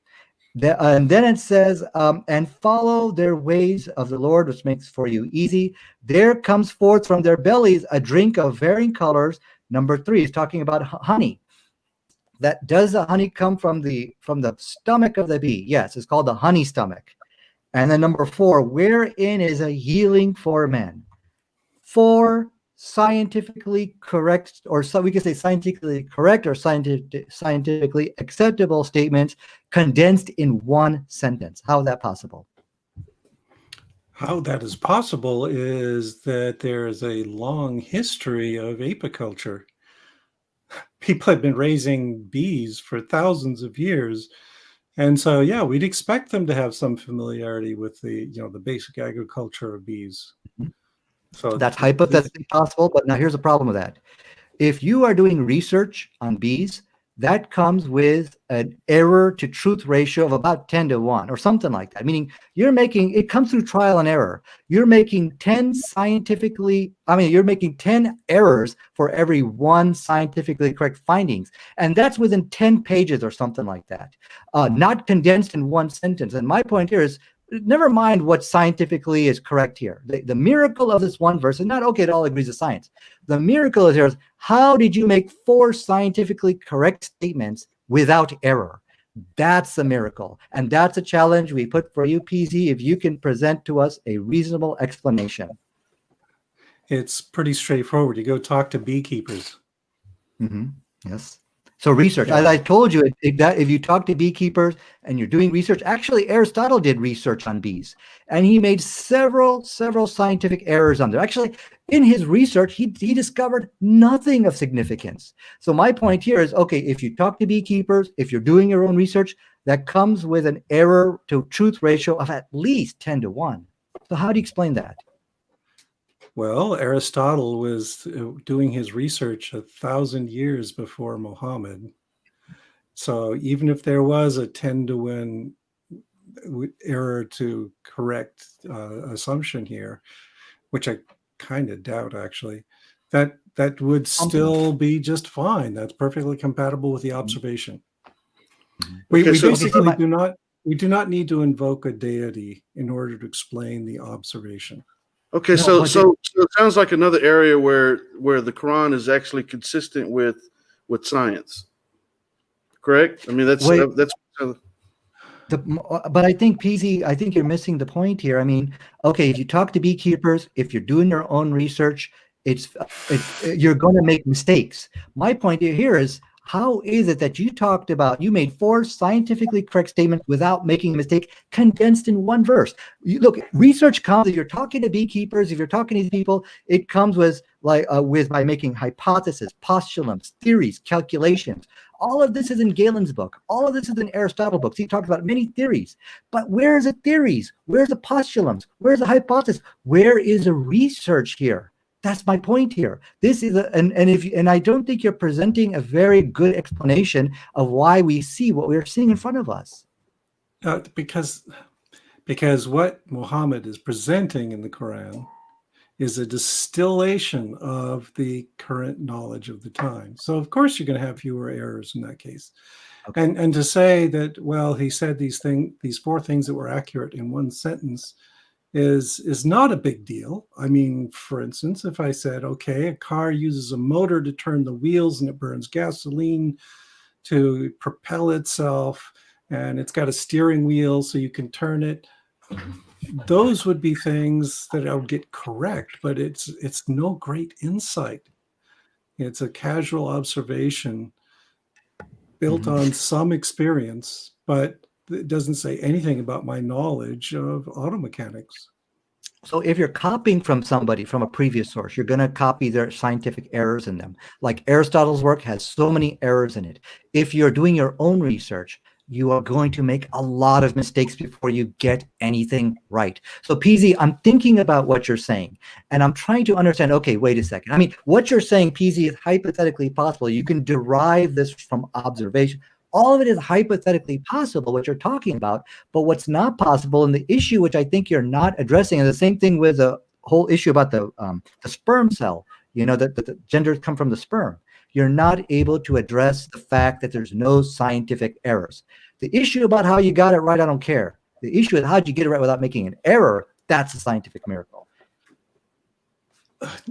And then it says, and follow their ways of the Lord, which makes for you easy. There comes forth from their bellies a drink of varying colors. Number three is talking about honey. That does the honey come from the stomach of the bee? Yes, it's called the honey stomach. And then number four, wherein is a healing for men. Four scientifically correct, or so we could say scientifically correct or scientifically acceptable statements condensed in one sentence. How is that possible? How that is possible is that there is a long history of apiculture. People have been raising bees for thousands of years. And so, yeah, we'd expect them to have some familiarity with the basic agriculture of bees. So that's hypothetically possible, but now here's the problem with that. If you are doing research on bees, that comes with an error to truth ratio of about 10 to 1 or something like that. Meaning it comes through trial and error. You're making 10 errors for every one scientifically correct findings. And that's within 10 pages or something like that. Not condensed in one sentence. And my point here is, never mind what scientifically is correct here. The miracle of this one verse is not, okay, it all agrees with science. The miracle is here is, how did you make 4 scientifically correct statements without error? That's the miracle. And that's a challenge we put for you, PZ, if you can present to us a reasonable explanation. It's pretty straightforward. You go talk to beekeepers. Mm-hmm. Yes. So research, as I told you, that if you talk to beekeepers and you're doing research, actually Aristotle did research on bees, and he made several scientific errors on there. Actually, in his research, he discovered nothing of significance. So my point here is, okay, if you talk to beekeepers, if you're doing your own research, that comes with an error to truth ratio of at least 10 to 1. So how do you explain that? Well, Aristotle was doing his research 1,000 years before Muhammad. So even if there was a 10 to 1 error to correct assumption here, which I kind of doubt actually, that would still be just fine. That's perfectly compatible with the observation. We basically do not need to invoke a deity in order to explain the observation. Okay, so it sounds like another area where the Quran is actually consistent with science, correct? I mean, that's. But I think, PZ, I think you're missing the point here. I mean, okay, if you talk to beekeepers, if you're doing your own research, you're going to make mistakes. My point here is, how is it that you made 4 scientifically correct statements without making a mistake, condensed in one verse? Look, research comes, if you're talking to beekeepers, if you're talking to these people, it comes by making hypotheses, postulums, theories, calculations. All of this is in Galen's book. All of this is in Aristotle's books. He talks about many theories. But where's the theories? Where's the postulums? Where's the hypothesis? Where is the research here? That's my point here. This is and I don't think you're presenting a very good explanation of why we see what we're seeing in front of us. Because what Muhammad is presenting in the Quran is a distillation of the current knowledge of the time. So of course you're going to have fewer errors in that case. Okay. And to say that, well, he said these 4 things that were accurate in one sentence is not a big deal. I mean, for instance, if I said, okay, a car uses a motor to turn the wheels and it burns gasoline to propel itself, and it's got a steering wheel so you can turn it, those would be things that I would get correct, but it's no great insight. It's a casual observation built on some experience, but it doesn't say anything about my knowledge of auto mechanics. So if you're copying from somebody from a previous source, you're going to copy their scientific errors in them. Like Aristotle's work has so many errors in it. If you're doing your own research, you are going to make a lot of mistakes before you get anything right. So PZ, I'm thinking about what you're saying, and I'm trying to understand, okay, wait a second. I mean, what you're saying, PZ, is hypothetically possible. You can derive this from observation. All of it is hypothetically possible, what you're talking about, but what's not possible, and the issue which I think you're not addressing, and the same thing with whole issue about the sperm cell, that the genders come from the sperm. You're not able to address the fact that there's no scientific errors. The issue about how you got it right, I don't care. The issue is how'd you get it right without making an error? That's a scientific miracle.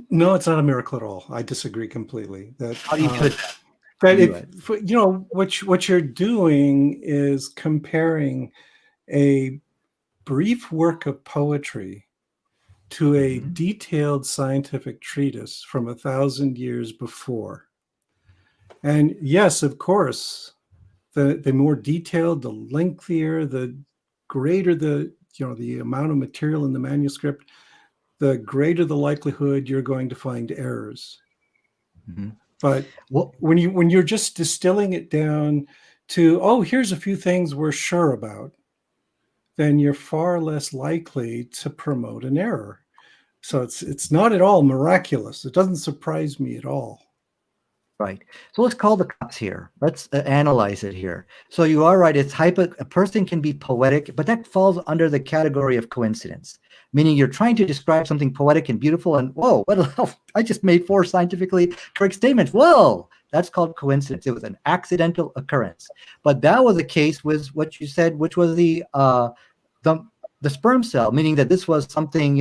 No, it's not a miracle at all. I disagree completely. That How do you put that? that if what you're doing is comparing a brief work of poetry to a detailed scientific treatise from 1,000 years before. And yes, of course, the more detailed, the lengthier, the greater the amount of material in the manuscript, the greater the likelihood you're going to find errors. But when you're just distilling it down to, here's a few things we're sure about, then you're far less likely to promote an error. So it's not at all miraculous. It doesn't surprise me at all. Right. So let's call the cops here. Let's analyze it here. So you are right. It's a person can be poetic, but that falls under the category of coincidence, meaning you're trying to describe something poetic and beautiful, and whoa, I just made 4 scientifically correct statements. Whoa, that's called coincidence. It was an accidental occurrence. But that was the case with what you said, which was the sperm cell, meaning that this was something,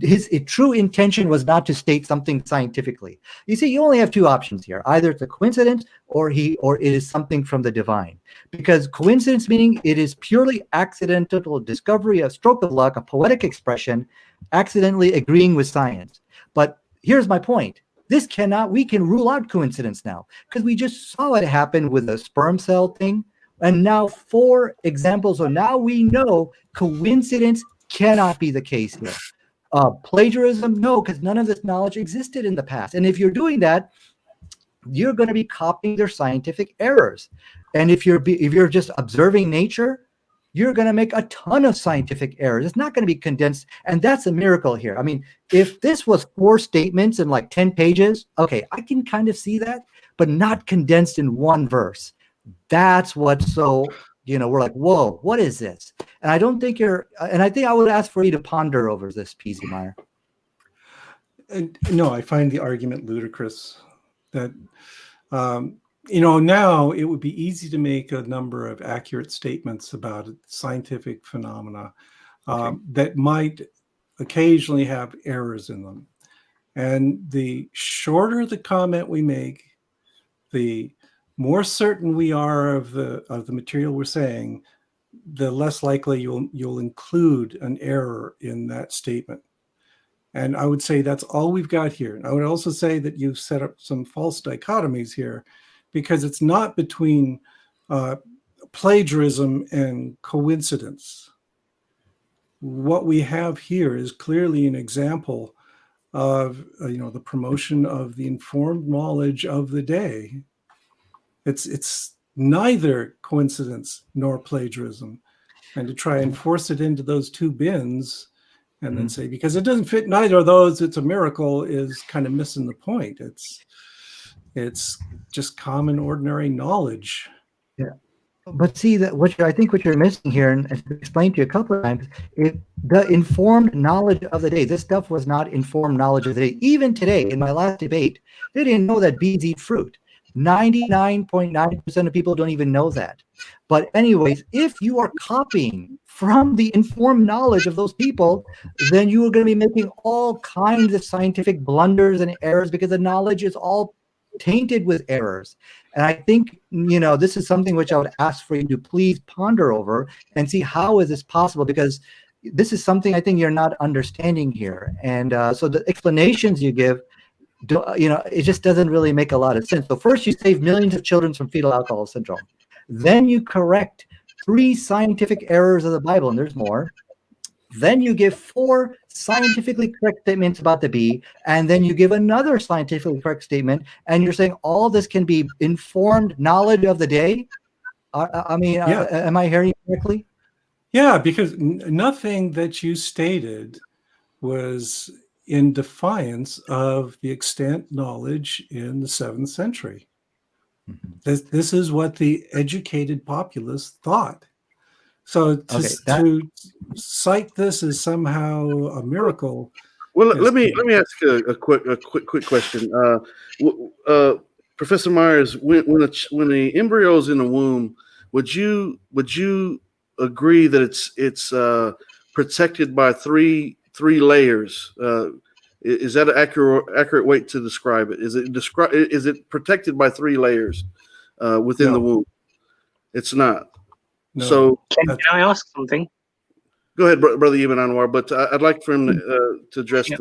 his true intention was not to state something scientifically. You see, you only have 2 options here. Either it's a coincidence or it is something from the divine. Because coincidence, meaning it is purely accidental discovery, a stroke of luck, a poetic expression, accidentally agreeing with science. But here's my point. We can rule out coincidence now, because we just saw it happen with the sperm cell thing. And now 4 examples. So now we know coincidence cannot be the case here. Plagiarism, no, because none of this knowledge existed in the past. And if you're doing that, you're going to be copying their scientific errors. And if you're just observing nature, you're going to make a ton of scientific errors. It's not going to be condensed. And that's a miracle here. I mean, if this was 4 statements in like 10 pages, okay, I can kind of see that, but not condensed in 1 verse. That's what's so, we're like, whoa, what is this? And I don't think and I think I would ask for you to ponder over this, P.Z. Meyer. No, I find the argument ludicrous that, now it would be easy to make a number of accurate statements about scientific phenomena that might occasionally have errors in them. And the shorter the comment we make, the more certain we are of the material we're saying, the less likely you'll include an error in that statement. And I would say that's all we've got here. And I would also say that you've set up some false dichotomies here, because it's not between plagiarism and coincidence. What we have here is clearly an example of the promotion of the informed knowledge of the day. It's neither coincidence nor plagiarism. And to try and force it into those 2 bins and then say, because it doesn't fit neither of those, it's a miracle, is kind of missing the point. It's just common, ordinary knowledge. Yeah. But see, that I think what you're missing here, and I've explained to you a couple of times, is the informed knowledge of the day. This stuff was not informed knowledge of the day. Even today, in my last debate, they didn't know that bees eat fruit. 99.9% of people don't even know that. But anyways, if you are copying from the informed knowledge of those people, then you are going to be making all kinds of scientific blunders and errors, because the knowledge is all tainted with errors. And I think, this is something which I would ask for you to please ponder over and see, how is this possible? Because this is something I think you're not understanding here. And so the explanations you give, it just doesn't really make a lot of sense. So first you save millions of children from fetal alcohol syndrome. Then you correct 3 scientific errors of the Bible, and there's more. Then you give 4 scientifically correct statements about the bee, and then you give another scientifically correct statement, and you're saying all this can be informed knowledge of the day? Am I hearing you correctly? Yeah, because nothing that you stated was in defiance of the extant knowledge in the 7th century. This is what the educated populace thought. So Okay, to cite this as somehow a miracle. Well, let me ask a quick question. Professor Myers, when the embryo is in the womb, would you agree that it's protected by three layers? Is that an accurate way to describe it? Is it protected by three layers within the No. womb? It's not. No. So Can I ask something? go ahead, Brother Ibn Anwar, but I'd like for him to address Yeah.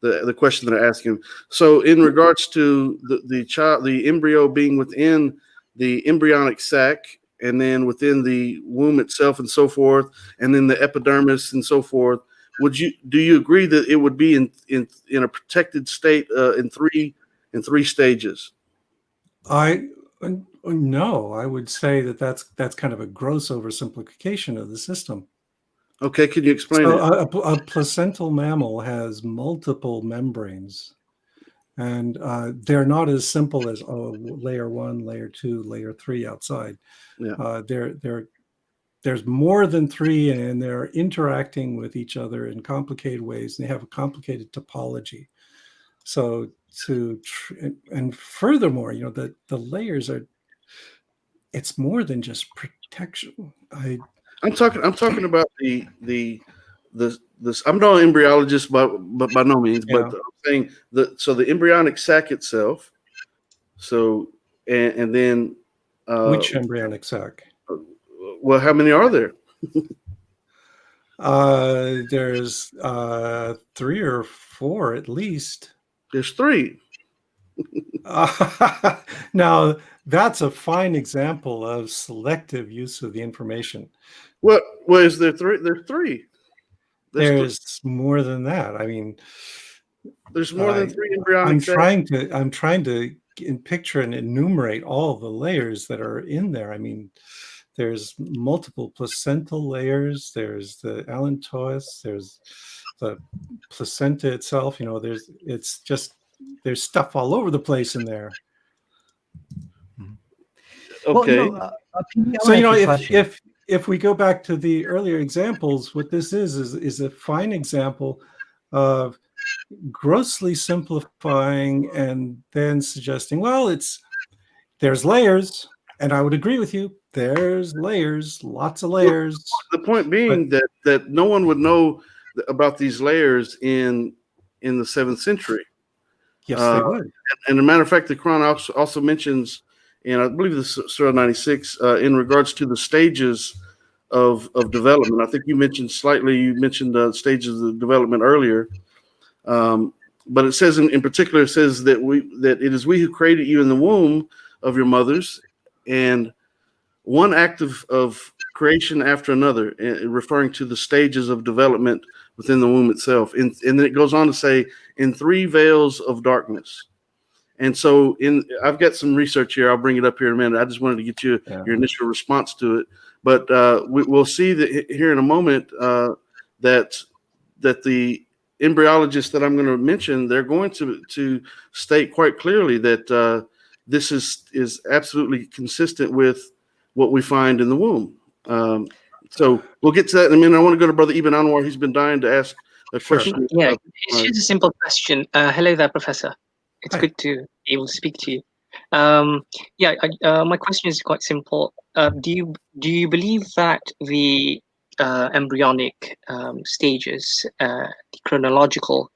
the question that I asked him. So, in regards to the embryo being within the embryonic sac, and then within the womb itself, and so forth, and then the epidermis and so forth, do you agree that it would be in a protected state in three stages? No, I would say that's kind of a gross oversimplification of the system. Okay, can you explain So it? a placental mammal has multiple membranes, and they're not as simple as layer 1, layer 2, layer 3 outside. Yeah. There's more than 3, and they're interacting with each other in complicated ways. They have a complicated topology. So and furthermore, the layers it's more than just protection. I'm talking about the I'm not an embryologist, but by no means. Yeah. But I'm saying the embryonic sac itself. So and then Which embryonic sac? well, how many are there? There's 3 or 4 at least. There's 3. Now that's a fine example of selective use of the information. Well, is there 3? There's 3. There's more than that. I mean, there's more than 3 embryonic sacs. I'm trying to picture and enumerate all the layers that are in there. I mean, there's multiple placental layers. There's the allantois. There's the placenta itself. There's stuff all over the place in there. Okay. Well, So if we go back to the earlier examples, what this is a fine example of grossly simplifying and then suggesting, well, there's layers, and I would agree with you. There's layers, lots of layers. The point being that no one would know about these layers in the 7th century. Yes, they would. And as a matter of fact, the Quran also mentions, and I believe this is Surah 96, in regards to the stages of development. I think you mentioned the stages of development earlier. But it says in particular, it says that it is we who created you in the womb of your mothers, and one act of creation after another, referring to the stages of development within the womb itself. And then it goes on to say, in 3 veils of darkness. And so I've got some research here. I'll bring it up here in a minute. I just wanted to get your initial response to it. But we'll see that here in a moment that the embryologists that I'm going to mention, they're going to state quite clearly that this is absolutely consistent with what we find in the womb. So we'll get to that in a minute. I want to go to Brother Ibn Anwar. He's been dying to ask a question. Yeah, it's just a simple question. Hello there, Professor. It's good to be able to speak to you. My question is quite simple. Do you believe that the embryonic stages, the chronological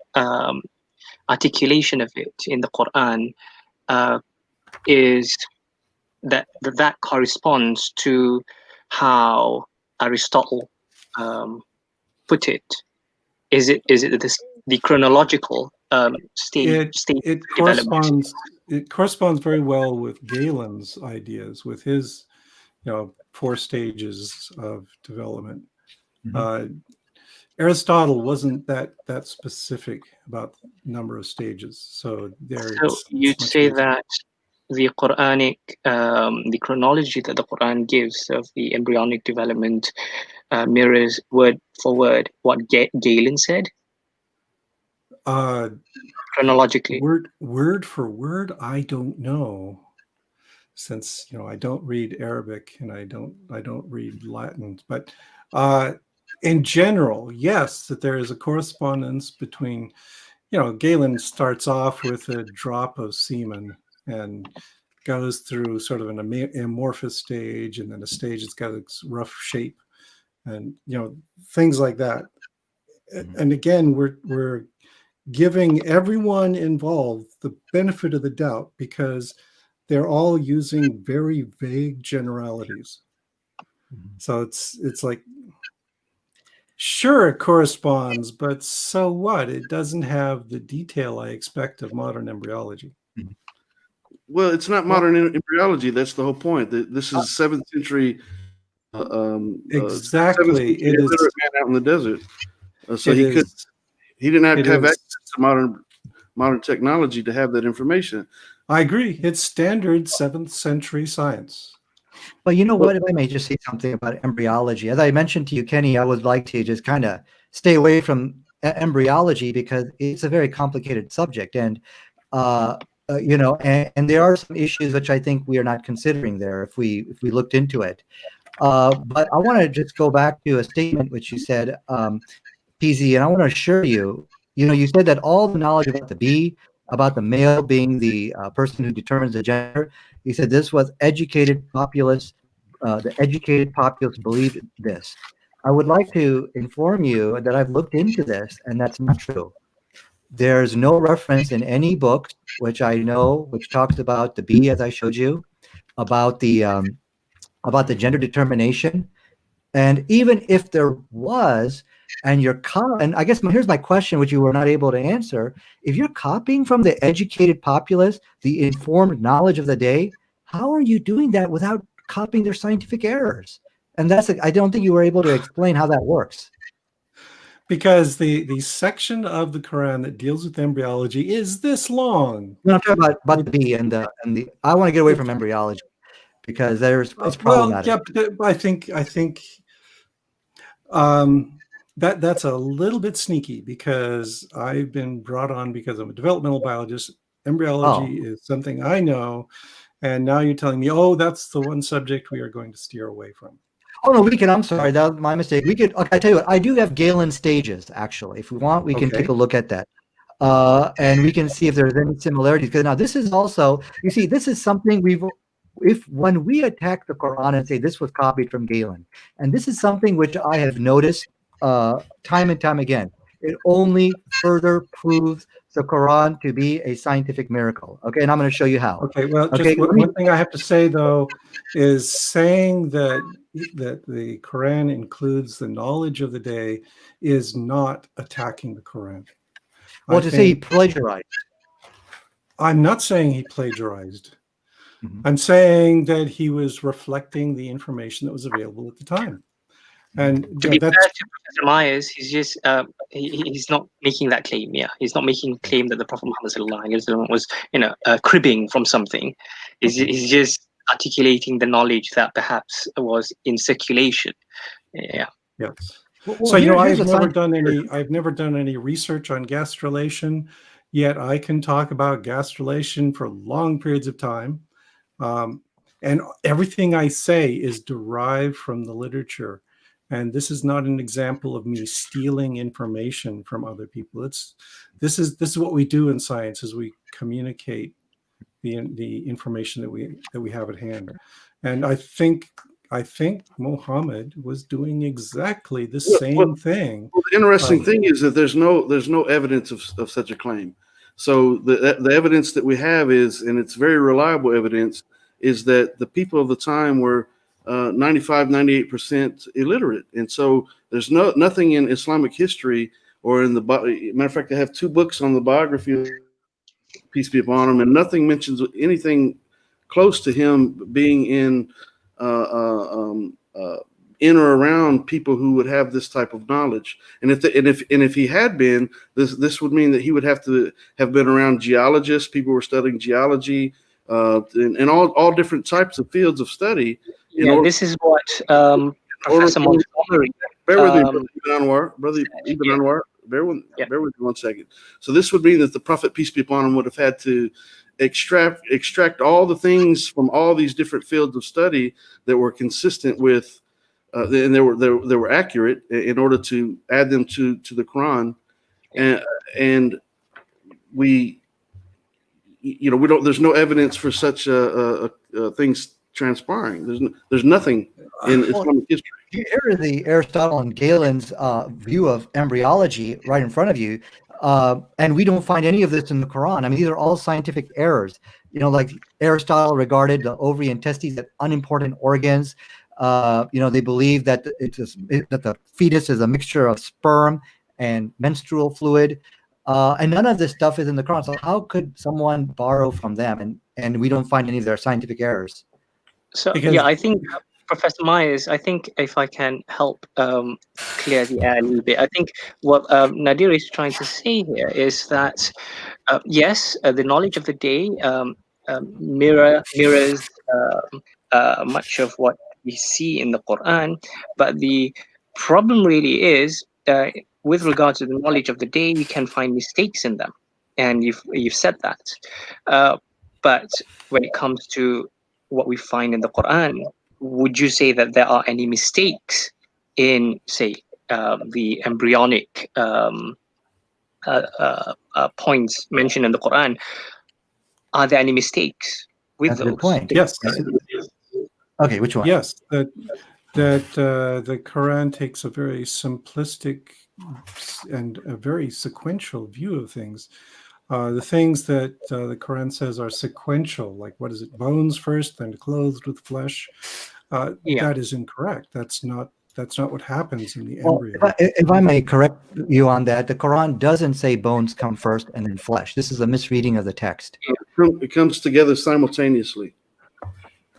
articulation of it in the Quran, is that corresponds to how Aristotle put it? Is it the chronological stage it development? corresponds very well with Galen's ideas, with his 4 stages of development. Aristotle wasn't that specific about number of stages, so you'd say that the Quranic, the chronology that the Quran gives of the embryonic development mirrors word for word what Galen said? Chronologically. Word for word, I don't know. since I don't read Arabic and I don't read Latin, but in general, yes, that there is a correspondence between, Galen starts off with a drop of semen and goes through sort of an amorphous stage, and then a stage that's got its rough shape, and things like that. And again, we're giving everyone involved the benefit of the doubt because they're all using very vague generalities. So it's like, sure, it corresponds, but so what? It doesn't have the detail I expect of modern embryology. Well, it's not modern embryology. That's the whole point. This is 7th century. Exactly, it is illiterate man out in the desert. So he didn't have to have access to modern technology to have that information. I agree. It's standard 7th century science. But you know what? If I may just say something about embryology, as I mentioned to you, Kenny, I would like to just kind of stay away from embryology because it's a very complicated subject, and and there are some issues which I think we are not considering there if we looked into it. But I want to just go back to a statement which you said, PZ, and I want to assure you, you said that all the knowledge about the bee, about the male being the person who determines the gender, you said this was educated populace. The educated populace believed this. I would like to inform you that I've looked into this, and that's not true. There's no reference in any book which I know which talks about the bee, as I showed you, about the gender determination. And even if there was, and and I guess here's my question, which you were not able to answer. If you're copying from the educated populace, the informed knowledge of the day, how are you doing that without copying their scientific errors? And I don't think you were able to explain how that works. Because the section of the Quran that deals with embryology is this long. No, I'm talking about the bee and the. I want to get away from embryology because it's problematic. Well, yeah, I think that's a little bit sneaky because I've been brought on because I'm a developmental biologist. Embryology is something I know, and now you're telling me, that's the one subject we are going to steer away from. Oh no, we can. I'm sorry, that was my mistake. We could. Okay, I tell you what, I do have Galen stages actually. If we want, we can take a look at that, and we can see if there's any similarities. Because now this is also, you see, this is something when we attack the Quran and say this was copied from Galen, and this is something which I have noticed time and time again. It only further proves the Quran to be a scientific miracle. Okay, and I'm going to show you how. Okay, well, just one thing I have to say though is saying that the Quran includes the knowledge of the day is not attacking the Quran. Well, to say he plagiarized. I'm not saying he plagiarized. Mm-hmm. I'm saying that he was reflecting the information that was available at the time. And to be fair to Professor Myers, he's just he's not making that claim. Yeah, he's not making a claim that the Prophet Muhammad was cribbing from something. He's just articulating the knowledge that perhaps was in circulation. Yeah. Yes. So I've never done any research on gastrulation, yet I can talk about gastrulation for long periods of time, and everything I say is derived from the literature. And this is not an example of me stealing information from other people. This is what we do in science: is we communicate the information that we have at hand. And I think Muhammad was doing exactly the same thing. Well, the interesting thing is that there's no evidence of such a claim. So the evidence that we have is, and it's very reliable evidence, is that the people of the time were 95-98% illiterate, and so there's nothing in Islamic history or in the matter of fact, I have 2 books on the biography of peace be upon him, and nothing mentions anything close to him being in or around people who would have this type of knowledge. And if he had been, this would mean that he would have to have been around geologists. People were studying geology and all different types of fields of study. This is what Professor Montgomery. Bear with me, Brother Ibn Anwar. Bear with me 1 second. So this would mean that the Prophet, peace be upon him, would have had to extract all the things from all these different fields of study that were consistent with, and they were accurate in order to add them to the Quran, and we, we don't. There's no evidence for such things transpiring. There's nothing in Islamic history. Here is the Aristotle and Galen's view of embryology right in front of you, and we don't find any of this in the Quran. I mean, these are all scientific errors. Like Aristotle regarded the ovary and testes as unimportant organs. They believe that that the fetus is a mixture of sperm and menstrual fluid, and none of this stuff is in the Quran. So how could someone borrow from them? And we don't find any of their scientific errors. So I think Professor Myers, I think if I can help clear the air a little bit, I think what Nadir is trying to say here is that yes, the knowledge of the day mirrors much of what we see in the Quran, but the problem really is with regard to the knowledge of the day, we can find mistakes in them, and you've said that. But when it comes to what we find in the Quran, would you say that there are any mistakes in, say, the embryonic points mentioned in the Quran? Are there any mistakes with That's a those? good point. Yes. Okay, which one? Yes, that the Quran takes a very simplistic and a very sequential view of things. The things that the Quran says are sequential, like what is it, bones first, then clothed with flesh. That is incorrect. That's not what happens in the embryo. If I may correct you on that, the Quran doesn't say bones come first and then flesh. This is a misreading of the text. It comes together simultaneously.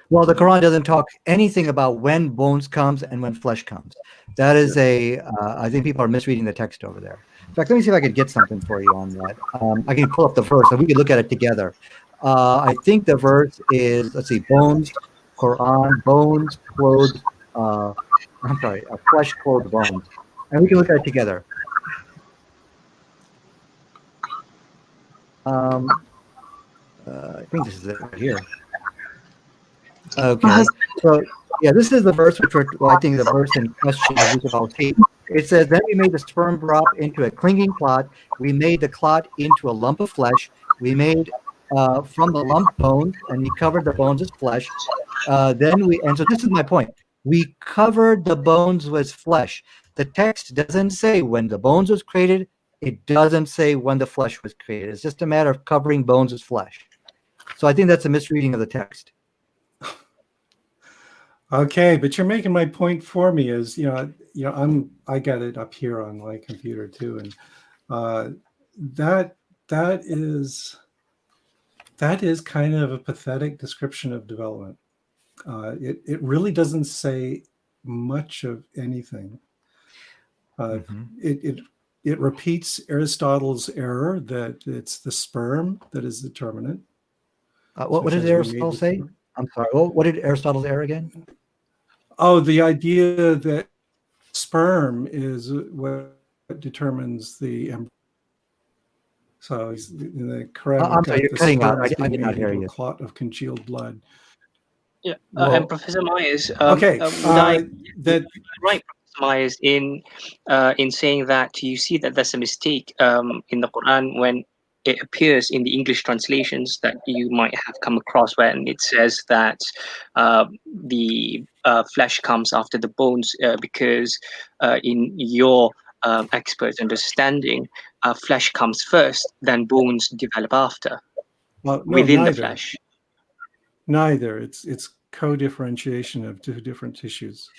Well, the Quran doesn't talk anything about when bones comes and when flesh comes. That is I think people are misreading the text over there. In fact, let me see if I could get something for you on that. I can pull up the verse and we can look at it together. I think the verse is, let's see, bones, Quran, bones, clothed, flesh clothed bones. And we can look at it together. I think this is it right here. Okay. So, this is the verse I think the verse in question is about tape. It says, then we made the sperm drop into a clinging clot. We made the clot into a lump of flesh. We made from the lump bones, and we covered the bones as flesh. So this is my point. We covered the bones with flesh. The text doesn't say when the bones was created. It doesn't say when the flesh was created. It's just a matter of covering bones with flesh. So I think that's a misreading of the text. Okay, but you're making my point for me. I got it up here on my computer too, and that is kind of a pathetic description of development. It really doesn't say much of anything. It repeats Aristotle's error that it's the sperm that is determinant. What did Aristotle say? I'm sorry. What did Aristotle's error again? Oh, the idea that sperm is what determines the embryo. So in the Quran, I'm sorry, you're cutting out. I did not hear you. A clot of congealed blood. Yeah, and Professor Myers. Okay, right, Professor Myers, in saying that you see that there's a mistake in the Quran when it appears in the English translations that you might have come across when it says that the flesh comes after the bones because in your expert understanding, flesh comes first, then bones develop after within the flesh. Neither. It's co-differentiation of two different tissues.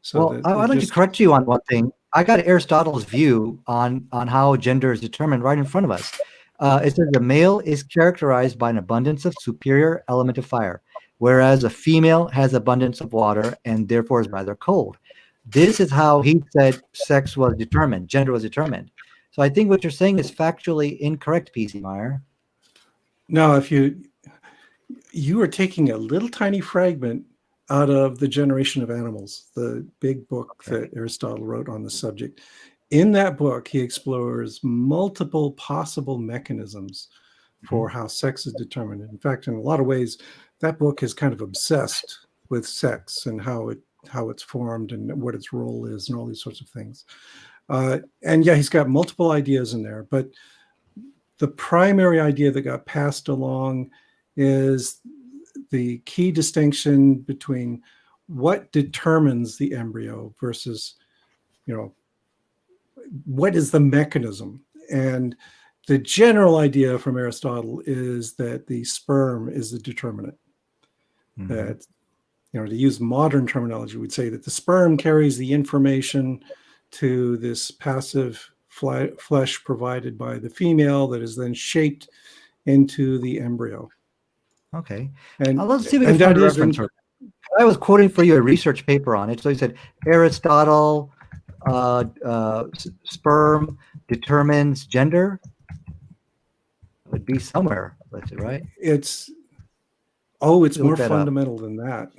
So I'd like to correct you on one thing. I got Aristotle's view on how gender is determined right in front of us. It says the male is characterized by an abundance of superior element of fire, whereas a female has abundance of water and therefore is rather cold. This is how he said sex was determined, gender was determined. So I think what you're saying is factually incorrect, P.C. Meyer. No, if you are taking a little tiny fragment out of The Generation of Animals, the big book that Aristotle wrote on the subject. In that book, he explores multiple possible mechanisms for how sex is determined. In fact, in a lot of ways, that book is kind of obsessed with sex and how it's formed and what its role is and all these sorts of things. And yeah, he's got multiple ideas in there, but the primary idea that got passed along is the key distinction between what determines the embryo versus, what is the mechanism. And the general idea from Aristotle is that the sperm is the determinant. Mm-hmm. That, to use modern terminology, we'd say that the sperm carries the information to this passive flesh provided by the female that is then shaped into the embryo. Okay. And let's see if we can find a reference. I was quoting for you a research paper on it. So he said Aristotle, sperm determines gender. It would be somewhere, right? It's more fundamental than that.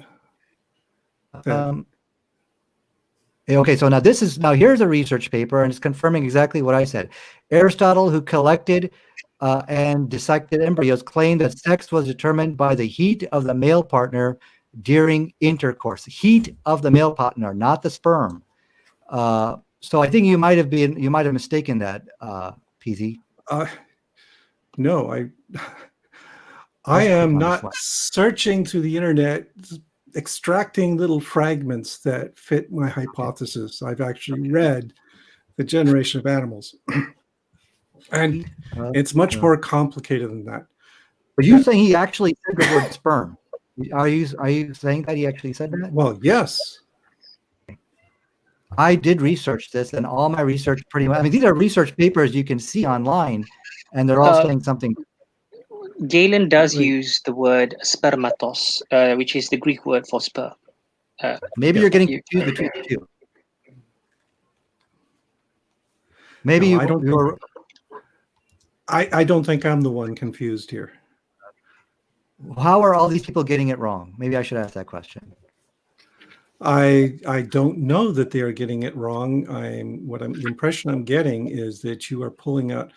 Okay, so here's a research paper, and it's confirming exactly what I said. Aristotle, who collected and dissected embryos, claimed that sex was determined by the heat of the male partner during intercourse. Heat of the male partner, not the sperm. So I think you might have mistaken that, PZ. No, I am not searching through the internet, extracting little fragments that fit my hypothesis. I've actually read The Generation of Animals. And it's much more complicated than that. But you're saying he actually said the word sperm. Are you saying that he actually said that? Well, yes. I did research this, and all my research pretty much, these are research papers you can see online, and they're all saying something. Galen does use the word spermatos, which is the Greek word for sperm. Maybe you're getting confused between the two. Maybe I don't think I'm the one confused here. How are all these people getting it wrong? Maybe I should ask that question. I don't know that they are getting it wrong. The impression I'm getting is that you are pulling out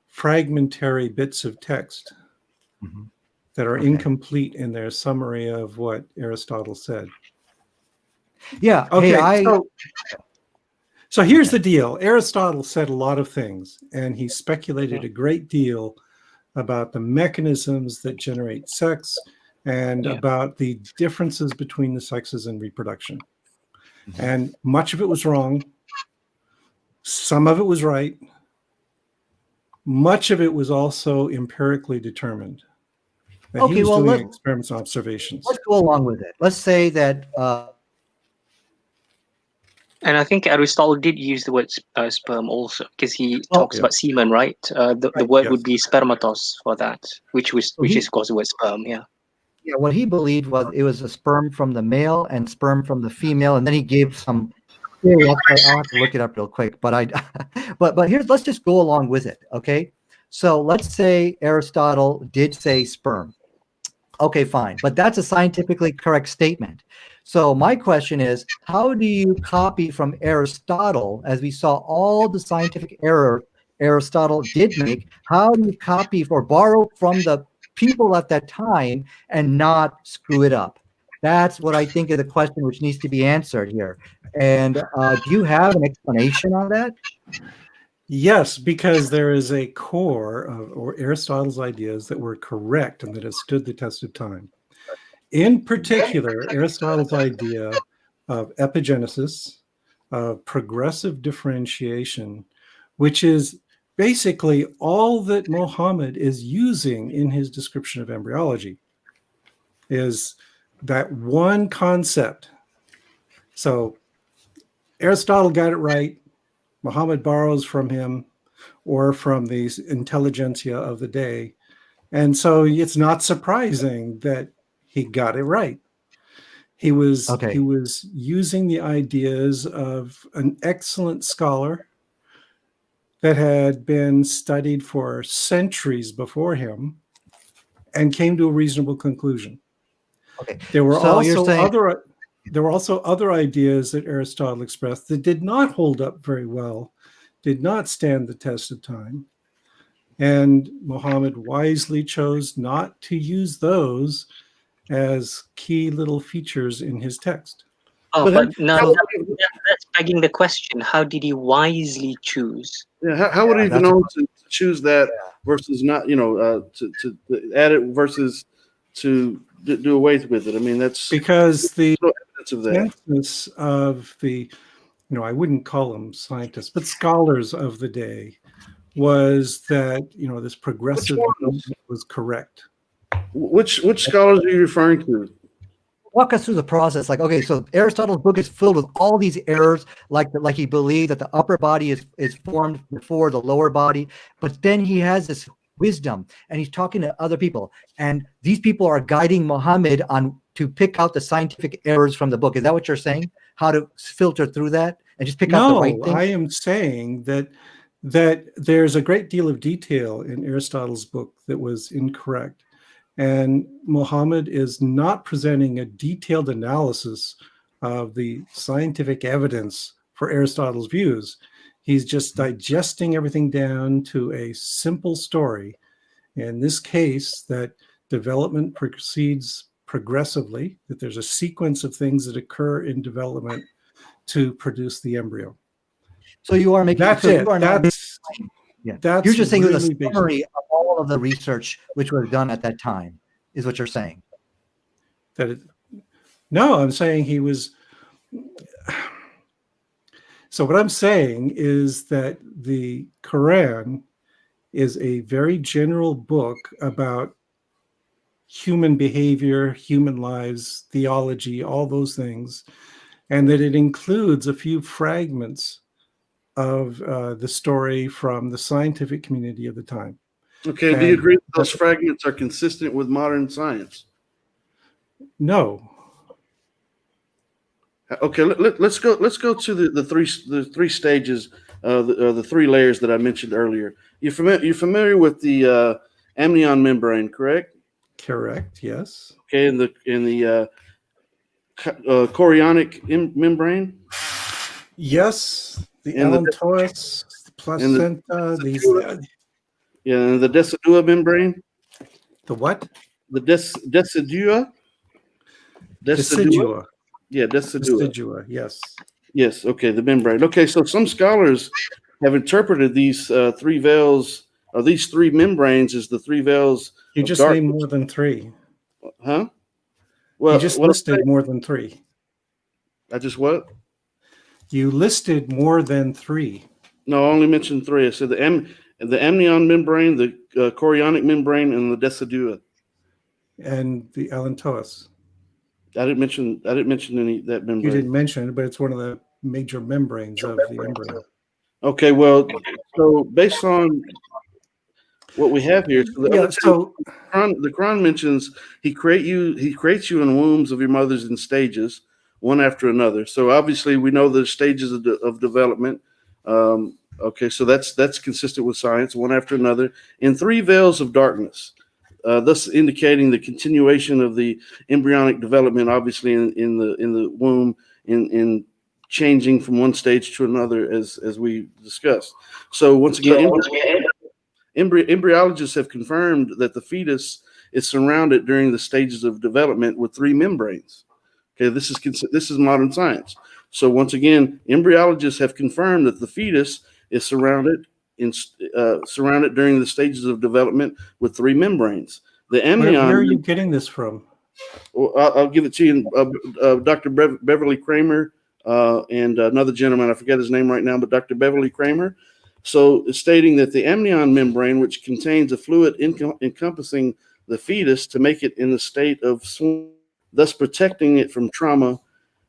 fragmentary bits of text that are incomplete in their summary of what Aristotle said. Yeah. Okay. So here's the deal. Aristotle said a lot of things, and he speculated a great deal about the mechanisms that generate sex and about the differences between the sexes in reproduction. And much of it was wrong. Some of it was right. Much of it was also empirically determined. Okay, he was doing experiments and observations. Let's go along with it. Let's say that... and I think Aristotle did use the word sperm also, because he talks about semen, right? The word would be spermatos for that, which is, of course, the word sperm, Yeah, what he believed was it was a sperm from the male and sperm from the female, and then he gave some... I'll have to look it up real quick, but let's just go along with it, okay? So let's say Aristotle did say sperm. Okay, fine, but that's a scientifically correct statement. So my question is, how do you copy from Aristotle, as we saw all the scientific error Aristotle did make? How do you copy or borrow from the people at that time and not screw it up? That's what I think is the question which needs to be answered here. And do you have an explanation on that? Yes, because there is a core of Aristotle's ideas that were correct and that have stood the test of time. In particular, Aristotle's idea of epigenesis, of progressive differentiation, which is basically all that Muhammad is using in his description of embryology, is that one concept. So Aristotle got it right. Muhammad borrows from him or from the intelligentsia of the day. And so it's not surprising that he got it right. He was using the ideas of an excellent scholar that had been studied for centuries before him and came to a reasonable conclusion. Okay. There were also other ideas that Aristotle expressed that did not hold up very well, did not stand the test of time. And Muhammad wisely chose not to use those as key little features in his text. Oh, But but now So that's begging the question: how did he wisely choose? yeah, how would he even that's know to choose that versus not, to add it versus to do away with it? I mean, that's Because the no evidence of that. consensus of the, I wouldn't call them scientists, but scholars of the day was that, this Which progressive ones? development was correct. Which scholars are you referring to? walk us through the process. Like, okay, so Aristotle's book is filled with all these errors, like he believed that the upper body is formed before the lower body, but then he has this wisdom and he's talking to other people, and these people are guiding Muhammad on to pick out the scientific errors from the book. Is that what you're saying? How to filter through that and just pick out the right No, thing? I am saying that there's a great deal of detail in Aristotle's book that was incorrect. And Muhammad is not presenting a detailed analysis of the scientific evidence for Aristotle's views. He's just digesting everything down to a simple story. In this case, that development proceeds progressively, that there's a sequence of things that occur in development to produce the embryo. So you are making That's so it. you are not That's You're just saying it was a really basic. summary of all of the research which was done at that time, is what you're saying. No, I'm saying he was. So what I'm saying is that the Quran is a very general book about human behavior, human lives, theology, all those things, and that it includes a few fragments of the story from the scientific community of the time. Okay, do you agree that those fragments are consistent with modern science? No. Okay, let's go to the three stages, the three layers that I mentioned earlier. You're familiar with the amnion membrane, correct? Correct. Yes. Okay, in the chorionic membrane. Yes. The And the allantois, the placenta, these. Yeah, and the decidua membrane. The what? The decidua. Decidua. Yeah, decidua. Decidua. Yes. Yes. Okay, the membrane. Okay, so some scholars have interpreted these three veils, or these three membranes, as the three veils. You just named more than three. Huh? Well, You just listed more than three. I just what? You listed more than three. No, I only mentioned three. I said the amnion membrane, the chorionic membrane, and the decidua. And the allantois. I didn't mention any that membrane. You didn't mention it, but it's one of the major membranes of the embryo. Okay, well, so based on what we have here, the Quran mentions he creates you in the wombs of your mothers in stages, one after another. So obviously we know the stages of development. Okay, so that's consistent with science, one after another, in three veils of darkness, thus indicating the continuation of the embryonic development, obviously in the womb, in changing from one stage to another, as we discussed. So once again, embryologists have confirmed that the fetus is surrounded during the stages of development with three membranes. Okay, this is modern science. So once again, embryologists have confirmed that the fetus is surrounded during the stages of development with three membranes. The amnion. Where are you getting this from? Well, I'll give it to you. Dr. Beverly Kramer and another gentleman, I forget his name right now, but Dr. Beverly Kramer. So stating that the amnion membrane, which contains a fluid encompassing the fetus to make it in a state of swoon, thus protecting it from trauma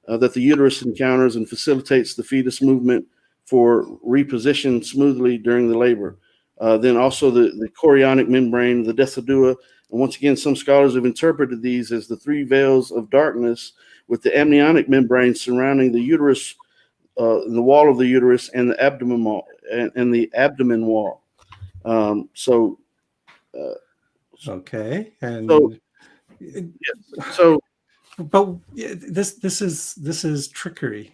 that the uterus encounters, and facilitates the fetus movement for reposition smoothly during the labor. Then also the chorionic membrane, the decidua. And once again, some scholars have interpreted these as the three veils of darkness, with the amniotic membrane surrounding the uterus, the wall of the uterus, and the abdomen wall. Okay, and but this is trickery.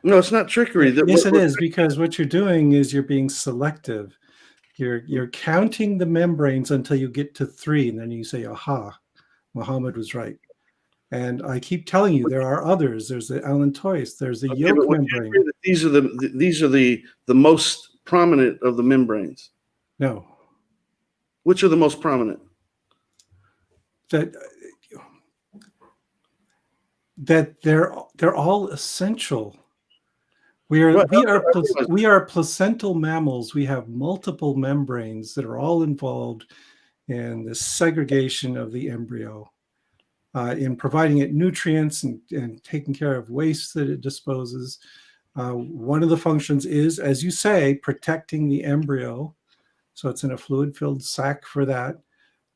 No, it's not trickery. Yes, it is, because what you're doing is you're being selective. You're counting the membranes until you get to 3, and then you say, aha, Muhammad was right. And I keep telling you, there are others. There's the allantois, there's the yolk but would you membrane. agree that these are the most prominent of the membranes? No. Which are the most prominent? That they're all essential. We are placental mammals. We have multiple membranes that are all involved in the segregation of the embryo, in providing it nutrients and taking care of waste that it disposes. One of the functions is, as you say, protecting the embryo. So it's in a fluid-filled sac for that.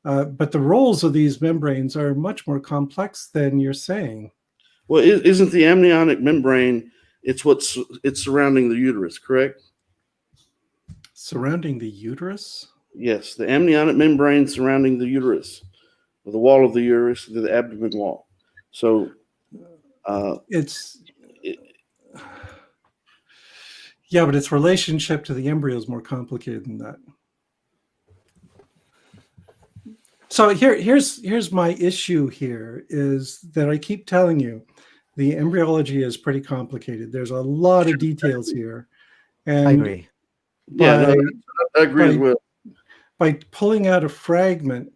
But the roles of these membranes are much more complex than you're saying. Well, isn't the amniotic membrane, it's surrounding the uterus, correct? Surrounding the uterus? Yes, the amniotic membrane surrounding the uterus, or the wall of the uterus, the abdomen wall. So yeah, but its relationship to the embryo is more complicated than that. So here's my issue here is that I keep telling you, the embryology is pretty complicated. There's a lot of details here. And I agree. Yeah, I agree as well. By pulling out a fragment,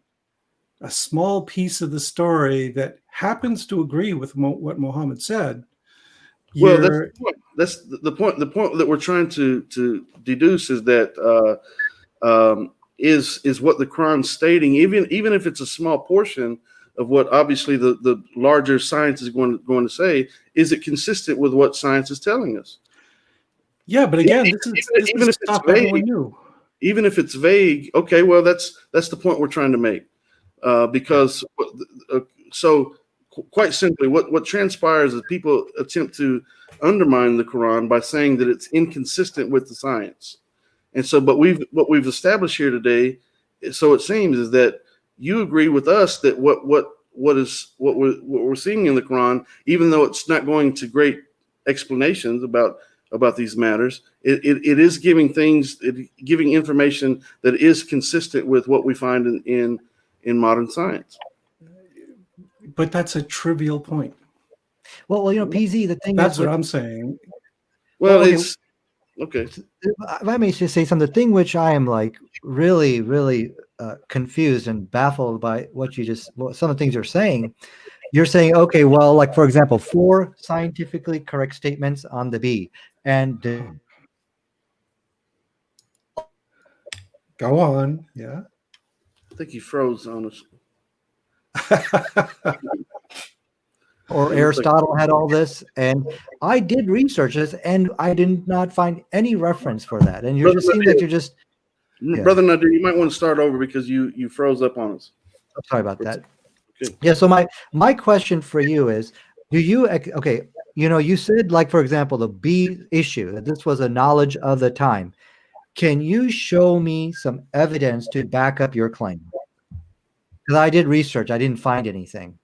a small piece of the story that happens to agree with what Muhammad said. Well, that's the point. The point that we're trying to deduce is that is what the Quran's stating, even if it's a small portion of what obviously the larger science is going to say. Is it consistent with what science is telling us? Yeah, but again, this is stuff everyone knew. Even if it's vague, okay, well, that's the point we're trying to make. Because so quite simply, what transpires is people attempt to undermine the Quran by saying that it's inconsistent with the science. And so, but what we've established here today, so it seems, is that you agree with us that what we're seeing in the Quran, even though it's not going to great explanations about these matters, it is giving information that is consistent with what we find in modern science. But that's a trivial point. Well, PZ, the thing that's what I'm saying. Well, it's okay. Let me just say something. The thing which I am like really, really confused and baffled by some of the things you're saying. You're saying, okay, well, like for example, 4 scientifically correct statements on the bee, and go on, yeah. I think he froze on us. Or Aristotle had all this, and I did research this, and I did not find any reference for that. And you're just seeing that you're just, Brother Nadir, you might want to start over because you froze up on us. I'm sorry about that. Okay. Yeah. So my question for you is, you said, like for example, the bee issue, that this was a knowledge of the time. Can you show me some evidence to back up your claim? Because I did research, I didn't find anything.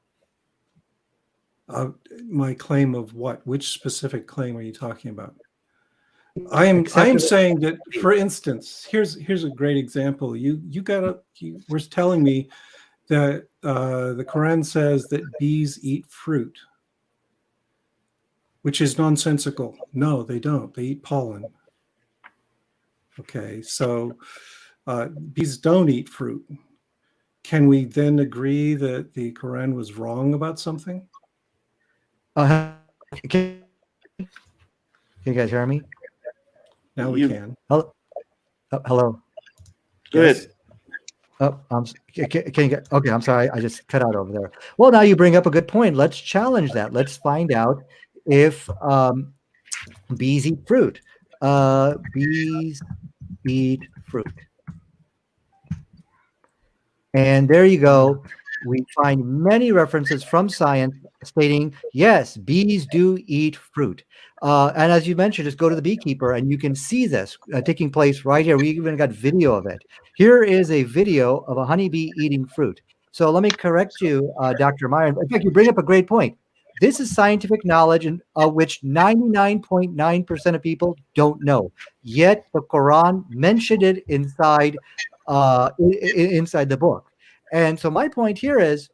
My claim of what? Which specific claim are you talking about? I am saying that, for instance, here's a great example. You were telling me that the Quran says that bees eat fruit, which is nonsensical. No, they don't. They eat pollen. Okay, so bees don't eat fruit. Can we then agree that the Quran was wrong about something? Can you guys hear me? Now we can. Hello. Hello. Go ahead. Oh, can you get? Okay, I'm sorry. I just cut out over there. Well, now you bring up a good point. Let's challenge that. Let's find out if bees eat fruit. Bees eat fruit. And there you go. We find many references from science stating, yes, bees do eat fruit. And as you mentioned, just go to the beekeeper and you can see this taking place right here. We even got video of it. Here is a video of a honeybee eating fruit. So let me correct you, Dr. Meyer. In fact, you bring up a great point. This is scientific knowledge which 99.9% of people don't know. Yet the Quran mentioned it inside inside the book. And so my point here is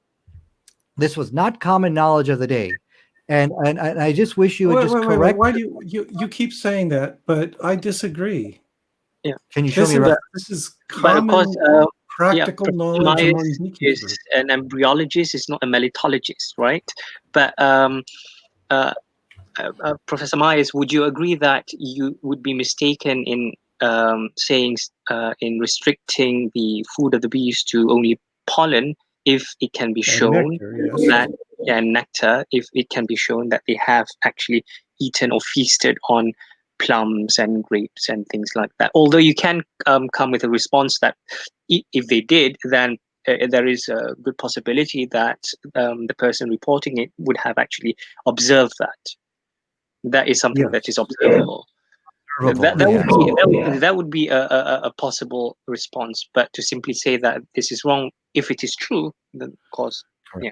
this was not common knowledge of the day. And I just wish you would just correct. Why do you keep saying that? But I disagree. Yeah. Can you show me? This is But of common course, practical knowledge among beekeepers. is an embryologist, is not a melitologist, right? But Professor Myers, would you agree that you would be mistaken in saying in restricting the food of the bees to only pollen if it can be shown nectar, yes. that nectar, if it can be shown that they have actually eaten or feasted on plums and grapes and things like that? Although you can come with a response that if they did, then there is a good possibility that the person reporting it would have actually observed that. That is something that is observable. That would be a possible response. But to simply say that this is wrong, if it is true, then of course, yeah.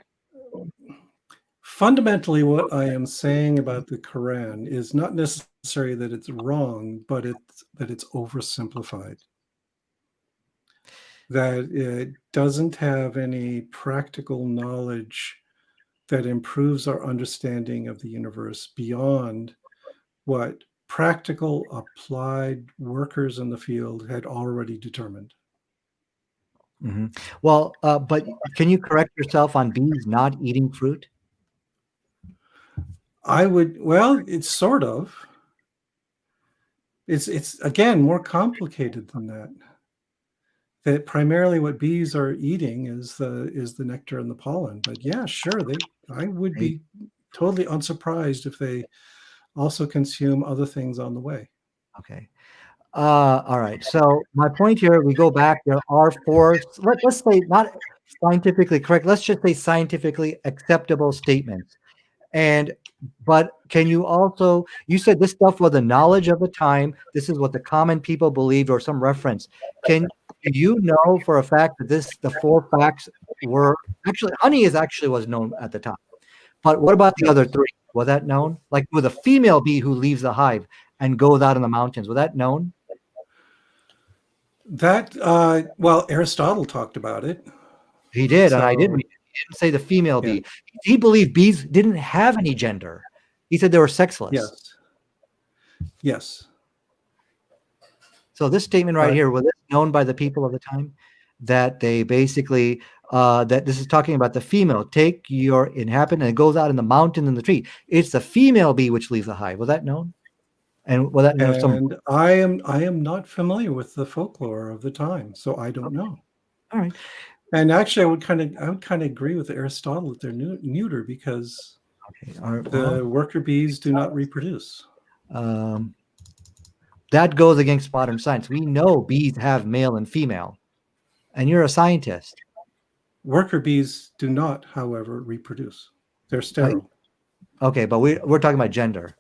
Fundamentally, what I am saying about the Quran is not necessarily that it's wrong, but it's oversimplified. That it doesn't have any practical knowledge that improves our understanding of the universe beyond what practical applied workers in the field had already determined. Mm-hmm. Well, but can you correct yourself on bees not eating fruit? I would, well, it's sort of. It's again more complicated than that. That primarily what bees are eating is the nectar and the pollen. But yeah, sure, I would be totally unsurprised if they also consume other things on the way. Okay. All right. So my point here, we go back. There are four. Let's say not scientifically correct. Let's just say scientifically acceptable statements. But can you also? You said this stuff was the knowledge of the time. This is what the common people believed, or some reference. Do you know for a fact that the four facts were actually honey was known at the time? But what about the other three? Was that known? Like with a female bee who leaves the hive and goes out in the mountains, was that known? That well, Aristotle talked about it. He did, and I didn't. He didn't say the female bee. He believed bees didn't have any gender. He said they were sexless. Yes. Yes. So this statement right here, was it known by the people of the time that they basically that this is talking about the female? Take your inhabitant and it goes out in the mountain in the tree. It's the female bee which leaves the hive. Was that known? And was that and I am not familiar with the folklore of the time, so I don't know. All right. And actually, I would kind of agree with Aristotle that they're neuter because the worker bees do not reproduce. That goes against modern science. We know bees have male and female, and you're a scientist. Worker bees do not, however, reproduce. They're sterile. Okay, but we're talking about gender.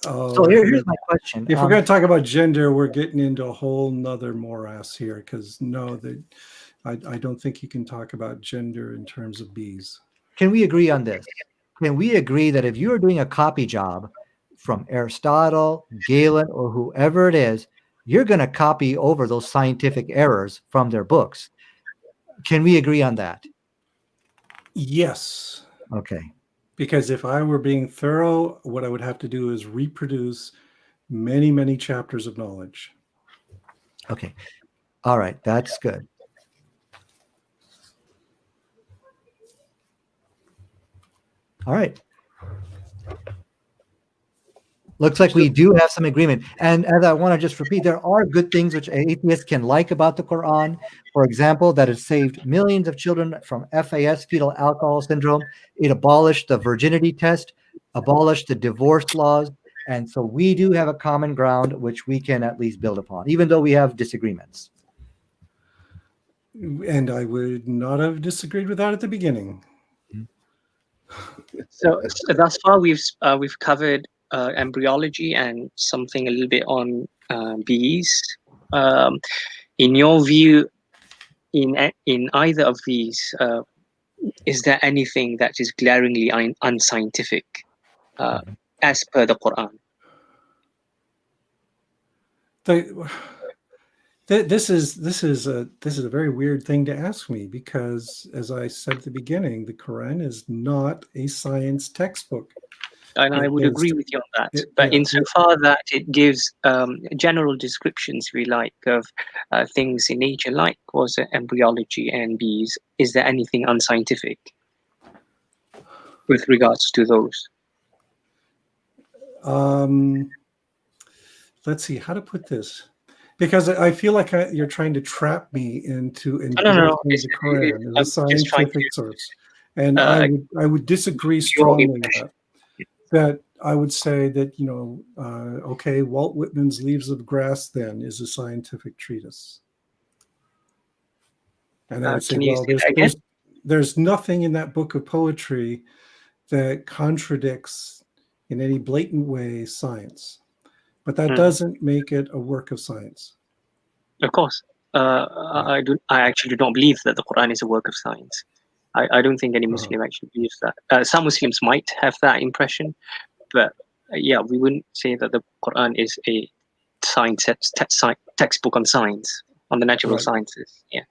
So here's my question. If we're going to talk about gender, we're getting into a whole nother morass here because I don't think you can talk about gender in terms of bees. Can we agree on this? Can we agree that if you are doing a copy job from Aristotle, Galen, or whoever it is, you're going to copy over those scientific errors from their books? Can we agree on that? Yes. Okay. Because if I were being thorough, what I would have to do is reproduce many, many chapters of knowledge. Okay. All right. That's good. All right. Looks like we do have some agreement. And as I want to just repeat, there are good things which atheists can like about the Quran. For example, that it saved millions of children from FAS, fetal alcohol syndrome. It abolished the virginity test, abolished the divorce laws. And so we do have a common ground which we can at least build upon, even though we have disagreements. And I would not have disagreed with that at the beginning. So thus far we've covered embryology and something a little bit on bees. In your view, in either of these, is there anything that is glaringly unscientific as per the Quran? This is a very weird thing to ask me, because, as I said at the beginning, the Quran is not a science textbook. And I would agree with you on that. But insofar that it gives general descriptions, we like, of things in nature, like was it embryology and bees, is there anything unscientific with regards to those? Let's see how to put this, because I feel like you're trying to trap me into No. the Quran, the scientific source, and I would disagree strongly with that. That I would say that, okay, Walt Whitman's Leaves of Grass then is a scientific treatise, and I would say, well, there's nothing in that book of poetry that contradicts in any blatant way science, but that doesn't make it a work of science. Of course, I actually do not believe that the Quran is a work of science. I don't think any Muslim actually believes that. Some Muslims might have that impression, but we wouldn't say that the Quran is a science textbook on science, on the natural sciences. Yeah.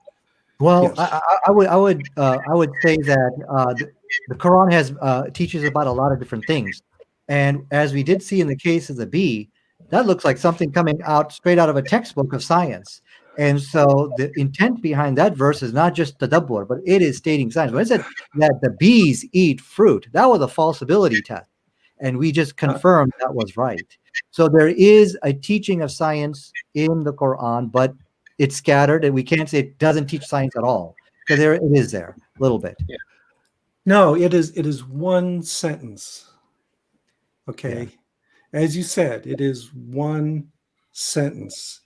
Well, yes. I would say that the Quran has teaches about a lot of different things, and as we did see in the case of the bee, that looks like something coming out straight out of a textbook of science. And so the intent behind that verse is not just tadabbur, but it is stating science. When it said that the bees eat fruit, that was a falsibility test, and we just confirmed that was right. So there is a teaching of science in the Quran, but it's scattered, and we can't say it doesn't teach science at all, because it is there a little bit. Yeah. No, it is one sentence. Okay. Yeah. As you said, it is one sentence.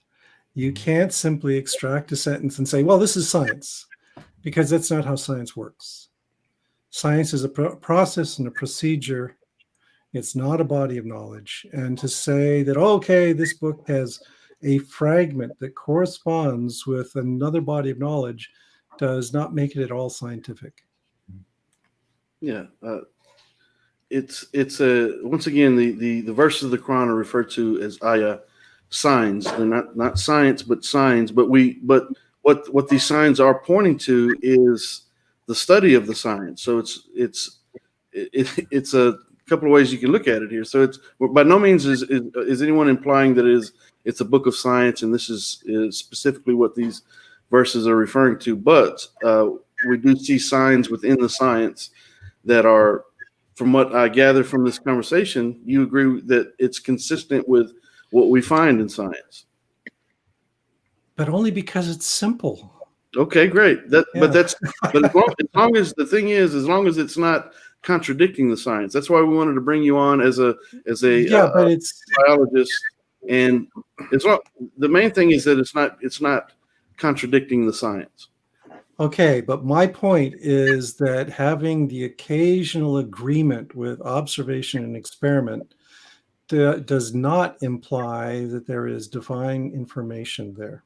You can't simply extract a sentence and say, well, this is science, because that's not how science works. Science is a process and a procedure. It's not a body of knowledge. And to say that, okay, this book has a fragment that corresponds with another body of knowledge does not make it at all scientific. Yeah. It's once again, the verses of the Quran are referred to as ayah, signs. They're not science, but signs. But what these signs are pointing to is the study of the science. So it's a couple of ways you can look at it here. So it's by no means is anyone implying that it's a book of science, and this is specifically what these verses are referring to. But we do see signs within the science that are, from what I gather from this conversation, you agree that it's consistent with what we find in science. But only because it's simple. Okay, great. But as long as the thing is, as long as it's not contradicting the science. That's why we wanted to bring you on as a biologist. And the main thing is that it's not contradicting the science. Okay, but my point is that having the occasional agreement with observation and experiment does not imply that there is divine information there.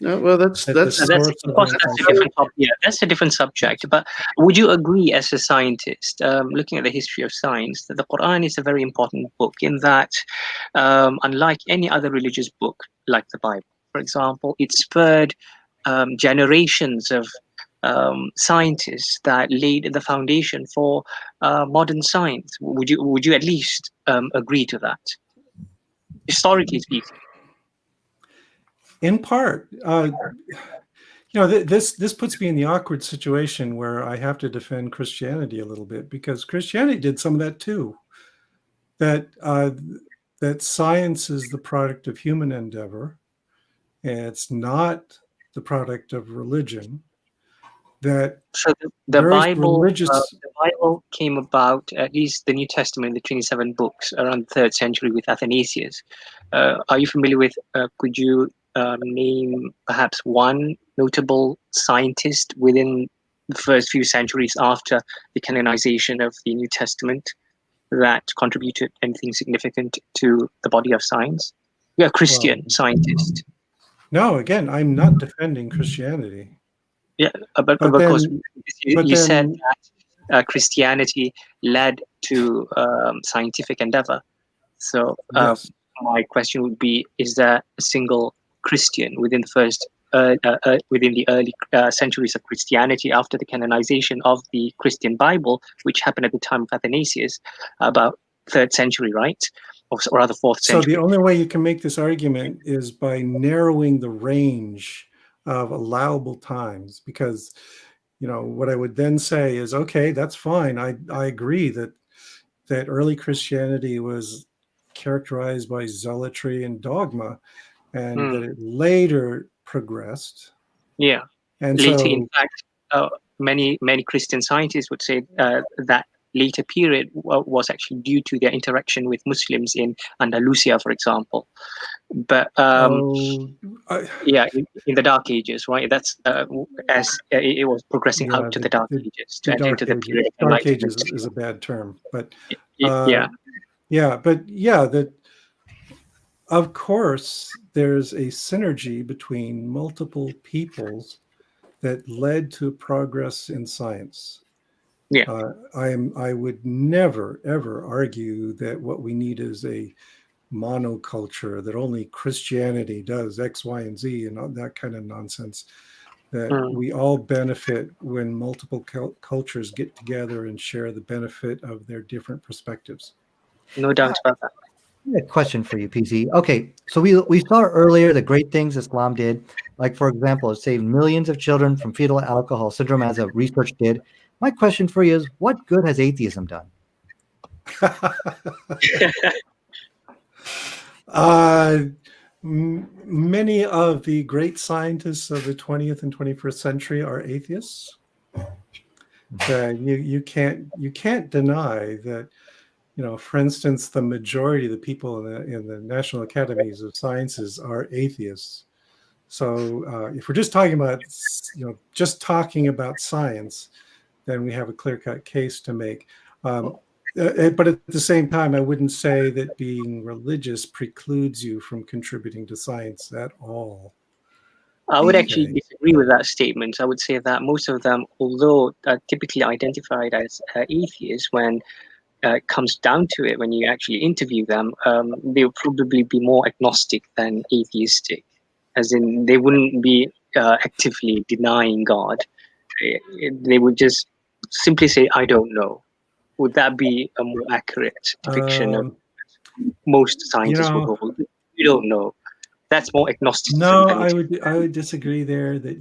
Well, that's a different topic. Yeah, that's a different subject. But would you agree, as a scientist, looking at the history of science, that the Quran is a very important book in that, unlike any other religious book, like the Bible, for example, it spurred generations of scientists that laid the foundation for modern science? Would you at least agree to that, historically speaking? In part, this puts me in the awkward situation where I have to defend Christianity a little bit, because Christianity did some of that too. That science is the product of human endeavor, and it's not the product of religion. The Bible came about, at least the New Testament, the 27 books, around the 3rd century with Athanasius. Are you familiar with? Could you name perhaps one notable scientist within the first few centuries after the canonization of the New Testament that contributed anything significant to the body of science? You're a Christian scientist. No, again, I'm not defending Christianity. Yeah, but But because then, you said that Christianity led to scientific endeavor. So yes. my question would be: is there a single Christian within the early centuries of Christianity after the canonization of the Christian Bible, which happened at the time of Athanasius, about 3rd century, right, or rather 4th So the century? only way you can make this argument is by narrowing the range of allowable times, because what I would then say is, okay, that's fine. I agree that early Christianity was characterized by zealotry and dogma, and that it later progressed. Yeah. And Later, in so, fact, many Christian scientists would say that later period was actually due to their interaction with Muslims in Andalusia, for example. But yeah, in the Dark Ages, right? That's as it was progressing out to the Dark Ages to the enter into Dark the Ages. period of Dark Ages enlightenment. is a bad term, but Yeah. that of course there's a synergy between multiple peoples that led to progress in science. Yeah. I would never ever argue that what we need is a monoculture, that only Christianity does X, Y, and Z, and all that kind of nonsense. That we all benefit when multiple cultures get together and share the benefit of their different perspectives. No doubt about that. A question for you, PC. Okay, so we saw earlier the great things Islam did, like for example, it saved millions of children from fetal alcohol syndrome, as a research did. My question for you is, what good has atheism done? Many of the great scientists of the 20th and 21st century are atheists. You can't deny that. For instance, the majority of the people in the National Academies of Sciences are atheists. So if we're just talking about science, then we have a clear-cut case to make. But at the same time, I wouldn't say that being religious precludes you from contributing to science at all. I would actually disagree with that statement. I would say that most of them, although typically identified as atheists, when it comes down to it, when you actually interview them, they would probably be more agnostic than atheistic, as in they wouldn't be actively denying God. They would just simply say, "I don't know." Would that be a more accurate depiction of most scientists would hold? You don't know. That's more agnosticism. No, I would disagree there. That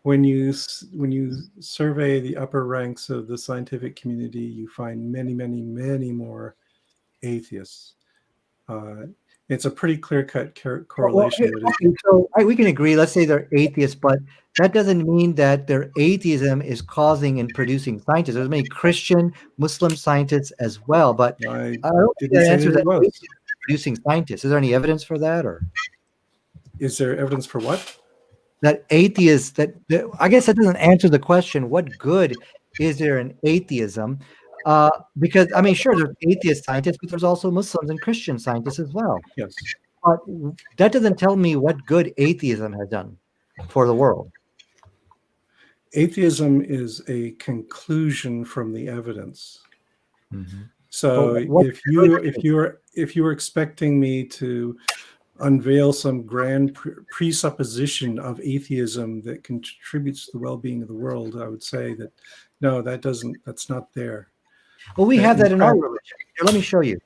when you survey the upper ranks of the scientific community, you find many more atheists. It's a pretty clear-cut correlation. So we can agree. Let's say they're atheists, but that doesn't mean that their atheism is causing and producing scientists. There's many Christian, Muslim scientists as well, but I don't think that answers that. Producing scientists. Is there any evidence for that, or is there evidence for what? That atheists, I guess that doesn't answer the question. What good is there in atheism? Because I mean, sure, there's atheist scientists, but there's also Muslims and Christian scientists as well. Yes, but that doesn't tell me what good atheism has done for the world. Atheism is a conclusion from the evidence. Mm-hmm. So if you were expecting me to unveil some grand presupposition of atheism that contributes to the well-being of the world, I would say that no, that's not there. Well, we have that in our religion. Here, let me show you.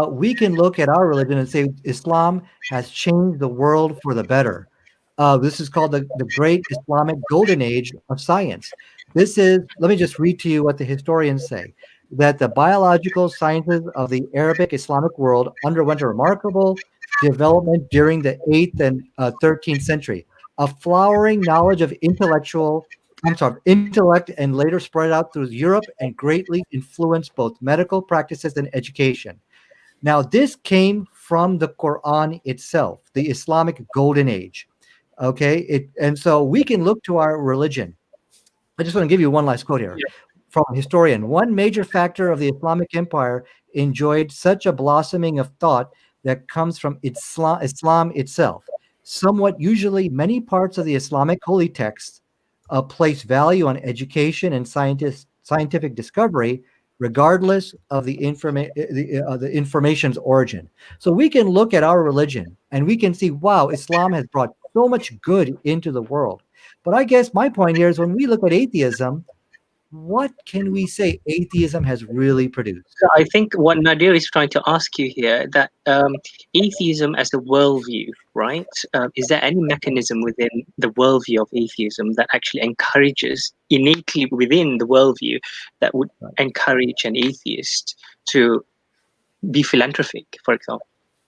We can look at our religion and say Islam has changed the world for the better. This is called the Great Islamic Golden Age of Science. Let me just read to you what the historians say, that the biological sciences of the Arabic Islamic world underwent a remarkable development during the 8th and 13th century. A flowering knowledge of intellect and later spread out through Europe and greatly influenced both medical practices and education. Now, this came from the Quran itself, the Islamic Golden Age. Okay, and so we can look to our religion. I just want to give you one last quote here from a historian. One major factor of the Islamic Empire enjoyed such a blossoming of thought that comes from Islam itself. Somewhat usually, many parts of the Islamic holy texts place value on education and scientific discovery, regardless of the information's origin. So we can look at our religion and we can see, wow, Islam has brought so much good into the world. But I guess my point here is when we look at atheism, what can we say atheism has really produced? So I think what Nadir is trying to ask you here, that atheism as a worldview, right? Is there any mechanism within the worldview of atheism that actually encourages innately within the worldview that would encourage an atheist to be philanthropic, for example,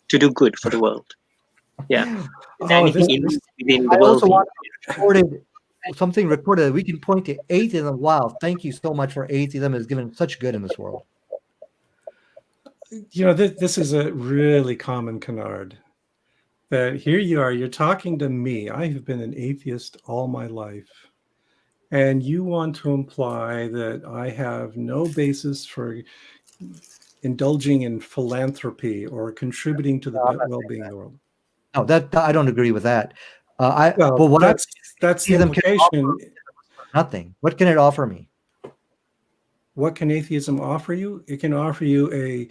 to do good for the world? Yeah. Is there anything within the I also worldview? want something recorded that we can point to atheism. Wow, thank you so much for atheism has given such good in this world. You know, this is a really common canard. That here you are, you're talking to me. I have been an atheist all my life. And you want to imply that I have no basis for indulging in philanthropy or contributing to the well-being of the world. No, that I don't agree with that. Well, that's the implication. Nothing. What can it offer me? What can atheism offer you? It can offer you a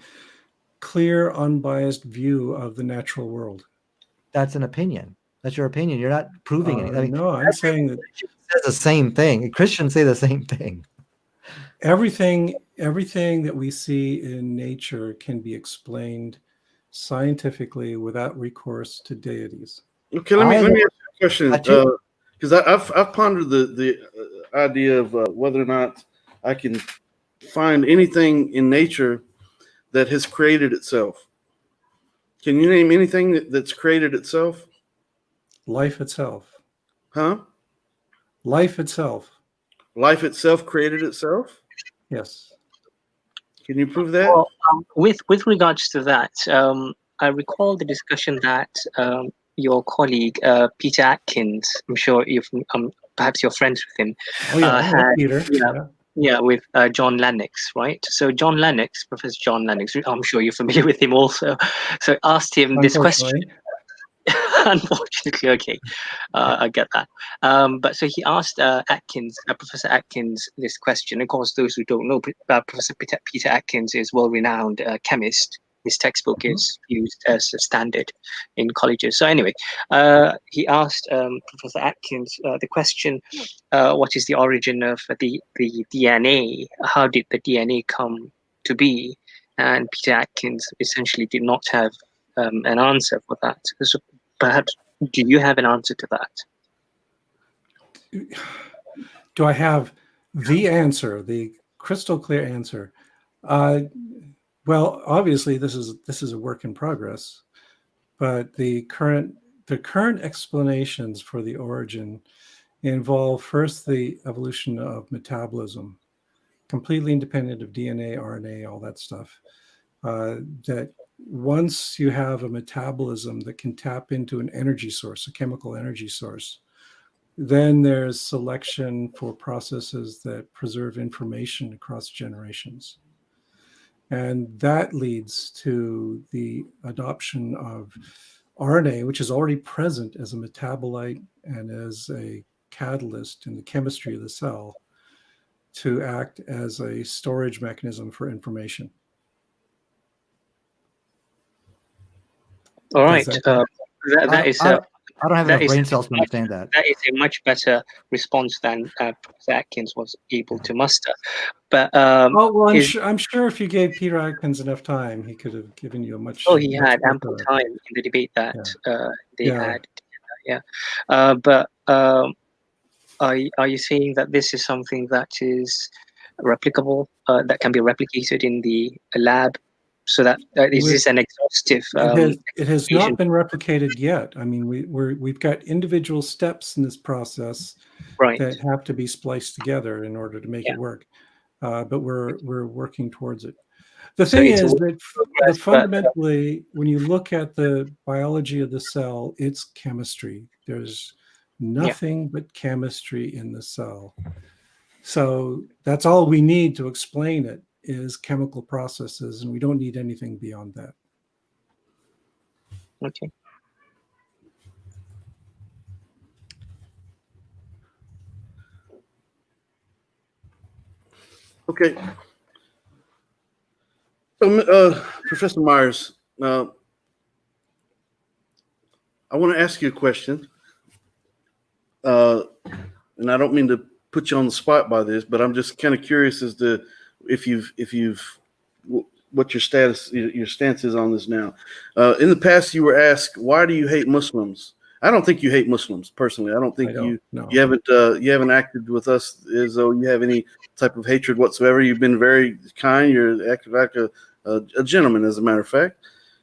clear, unbiased view of the natural world. That's an opinion. That's your opinion. You're not proving anything. I mean, no, I'm saying that says the same thing. Christians say the same thing. Everything that we see in nature can be explained scientifically without recourse to deities. Okay, let me ask you a question, because I've pondered the idea of whether or not I can find anything in nature that has created itself. Can you name anything that's created itself? Life itself. Huh? Life itself. Life itself created itself? Yes. Can you prove that? Well, with regards to that, I recall the discussion that your colleague Peter Atkins, I'm sure you've perhaps you're friends with him. Oh yeah, had, Peter. Yeah, with John Lennox, right? So John Lennox, Professor John Lennox, I'm sure you're familiar with him also. So asked him this question. Unfortunately, okay, I get that. But so he asked Professor Atkins, this question. Of course, those who don't know, Professor Peter Atkins is well-renowned chemist. His textbook is used as a standard in colleges. So anyway, he asked Professor Atkins the question, what is the origin of the DNA? How did the DNA come to be? And Peter Atkins essentially did not have an answer for that. So perhaps, do you have an answer to that? Do I have the answer, the crystal clear answer? Well, obviously, this is a work in progress, but the current explanations for the origin involve first the evolution of metabolism, completely independent of DNA, RNA, all that stuff. That once you have a metabolism that can tap into an energy source, a chemical energy source, then there's selection for processes that preserve information across generations. And that leads to the adoption of RNA, which is already present as a metabolite and as a catalyst in the chemistry of the cell, to act as a storage mechanism for information. All right. That is. I don't have enough brain cells to understand that. That is a much better response than Professor Atkins was able to muster. But I'm sure if you gave Peter Atkins enough time, he could have given you a much. Oh, he had ample time in the debate that they had. Yeah. But are you saying that this is something that is replicable, that can be replicated in the lab? So that is this an exhaustive? It has not been replicated yet. I mean, we've got individual steps in this process that have to be spliced together in order to make it work. But we're working towards it. The thing is that fundamentally, when you look at the biology of the cell, it's chemistry. There's nothing but chemistry in the cell. So that's all we need to explain it, is chemical processes, and we don't need anything beyond that. Okay. Okay. So, Professor Myers, I want to ask you a question. And I don't mean to put you on the spot by this, but I'm just kind of curious as to what your stance is on this now. In the past, you were asked, why do you hate Muslims? I don't think you hate Muslims personally. I don't think you haven't acted with us as though you have any type of hatred whatsoever. You've been very kind. You're acting like a gentleman, as a matter of fact.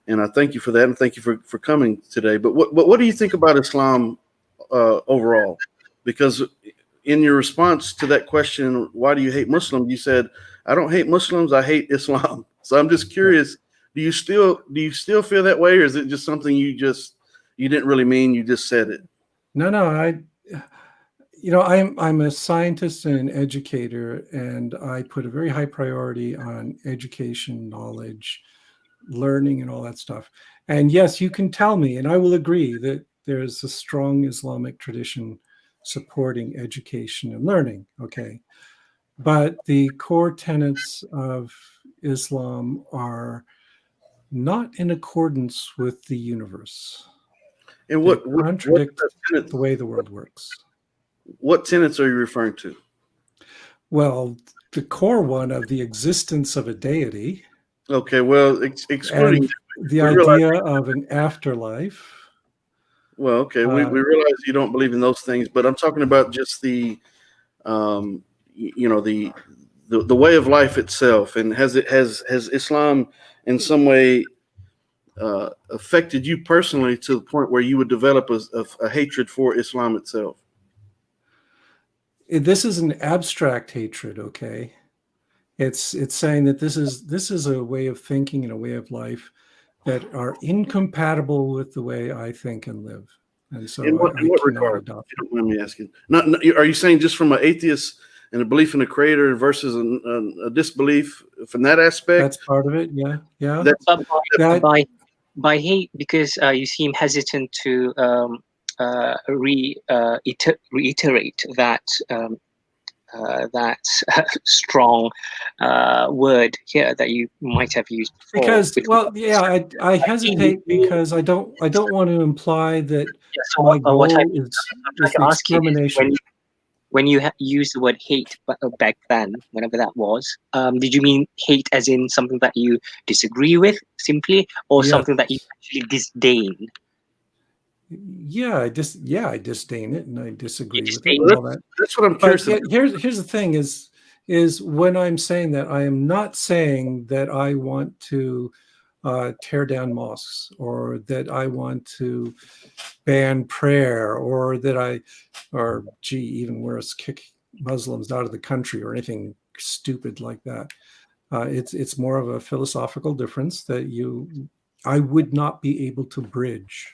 And I thank you for that, and thank you for coming today. But what do you think about Islam overall? Because in your response to that question, why do you hate Muslims? You said, I don't hate Muslims, I hate Islam. So I'm just curious, do you still feel that way, or is it just something you didn't really mean, you just said it? No, I'm a scientist and an educator, and I put a very high priority on education, knowledge, learning, and all that stuff. And yes, you can tell me, and I will agree that there's a strong Islamic tradition supporting education and learning, okay? But the core tenets of Islam are not in accordance with the universe. And they contradict the way the world works. What tenets are you referring to? Well, the core one of the existence of a deity. Okay, well, excluding the idea of an afterlife. Well, okay, we realize you don't believe in those things, but I'm talking about just the way of life itself. And has Islam in some way affected you personally to the point where you would develop a hatred for Islam itself? This is an abstract hatred, okay? It's saying that this is a way of thinking and a way of life that are incompatible with the way I think and live. And so in what regard? If you don't mind me asking. Are you saying just from an atheist and a belief in a creator versus a disbelief from that aspect? That's part of it, yeah. By hate, because you seem hesitant to reiterate that strong word here that you might have used before. Because, well, yeah, I hesitate because I don't want to imply that my goal is extermination. When you used the word hate back then, whenever that was, did you mean hate as in something that you disagree with simply, or something that you actually disdain? Yeah, I disdain it and I disagree with it. All that. That's what I'm curious about. Here's the thing is when I'm saying that, I am not saying that I want to tear down mosques, or that I want to ban prayer, or even worse, kick Muslims out of the country, or anything stupid like that. It's more of a philosophical difference that I would not be able to bridge.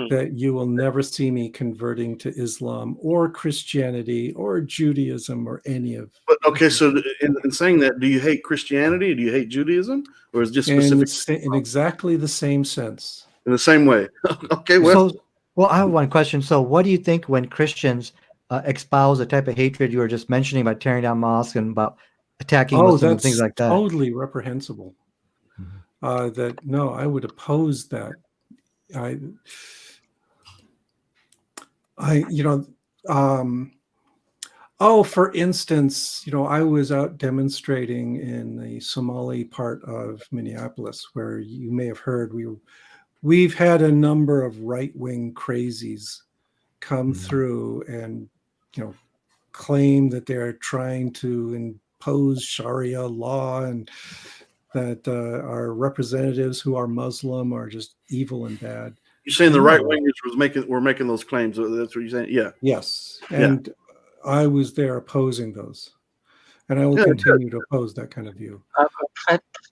That you will never see me converting to Islam or Christianity or Judaism or any of. But okay, so in saying that, do you hate Christianity? Do you hate Judaism, or is it just specific? In exactly the same sense. In the same way. Okay. Well, I have one question. So, what do you think when Christians espouse the type of hatred you were just mentioning about tearing down mosques and about attacking Muslims and things like that? Totally reprehensible. No, I would oppose that. For instance, I was out demonstrating in the Somali part of Minneapolis, where you may have heard we've had a number of right-wing crazies come through and claim that they're trying to impose Sharia law, and that our representatives who are Muslim are just evil and bad. You're saying the right wingers were making those claims. That's what you're saying? Yeah. Yes. And I was there opposing those. And I will continue to oppose that kind of view.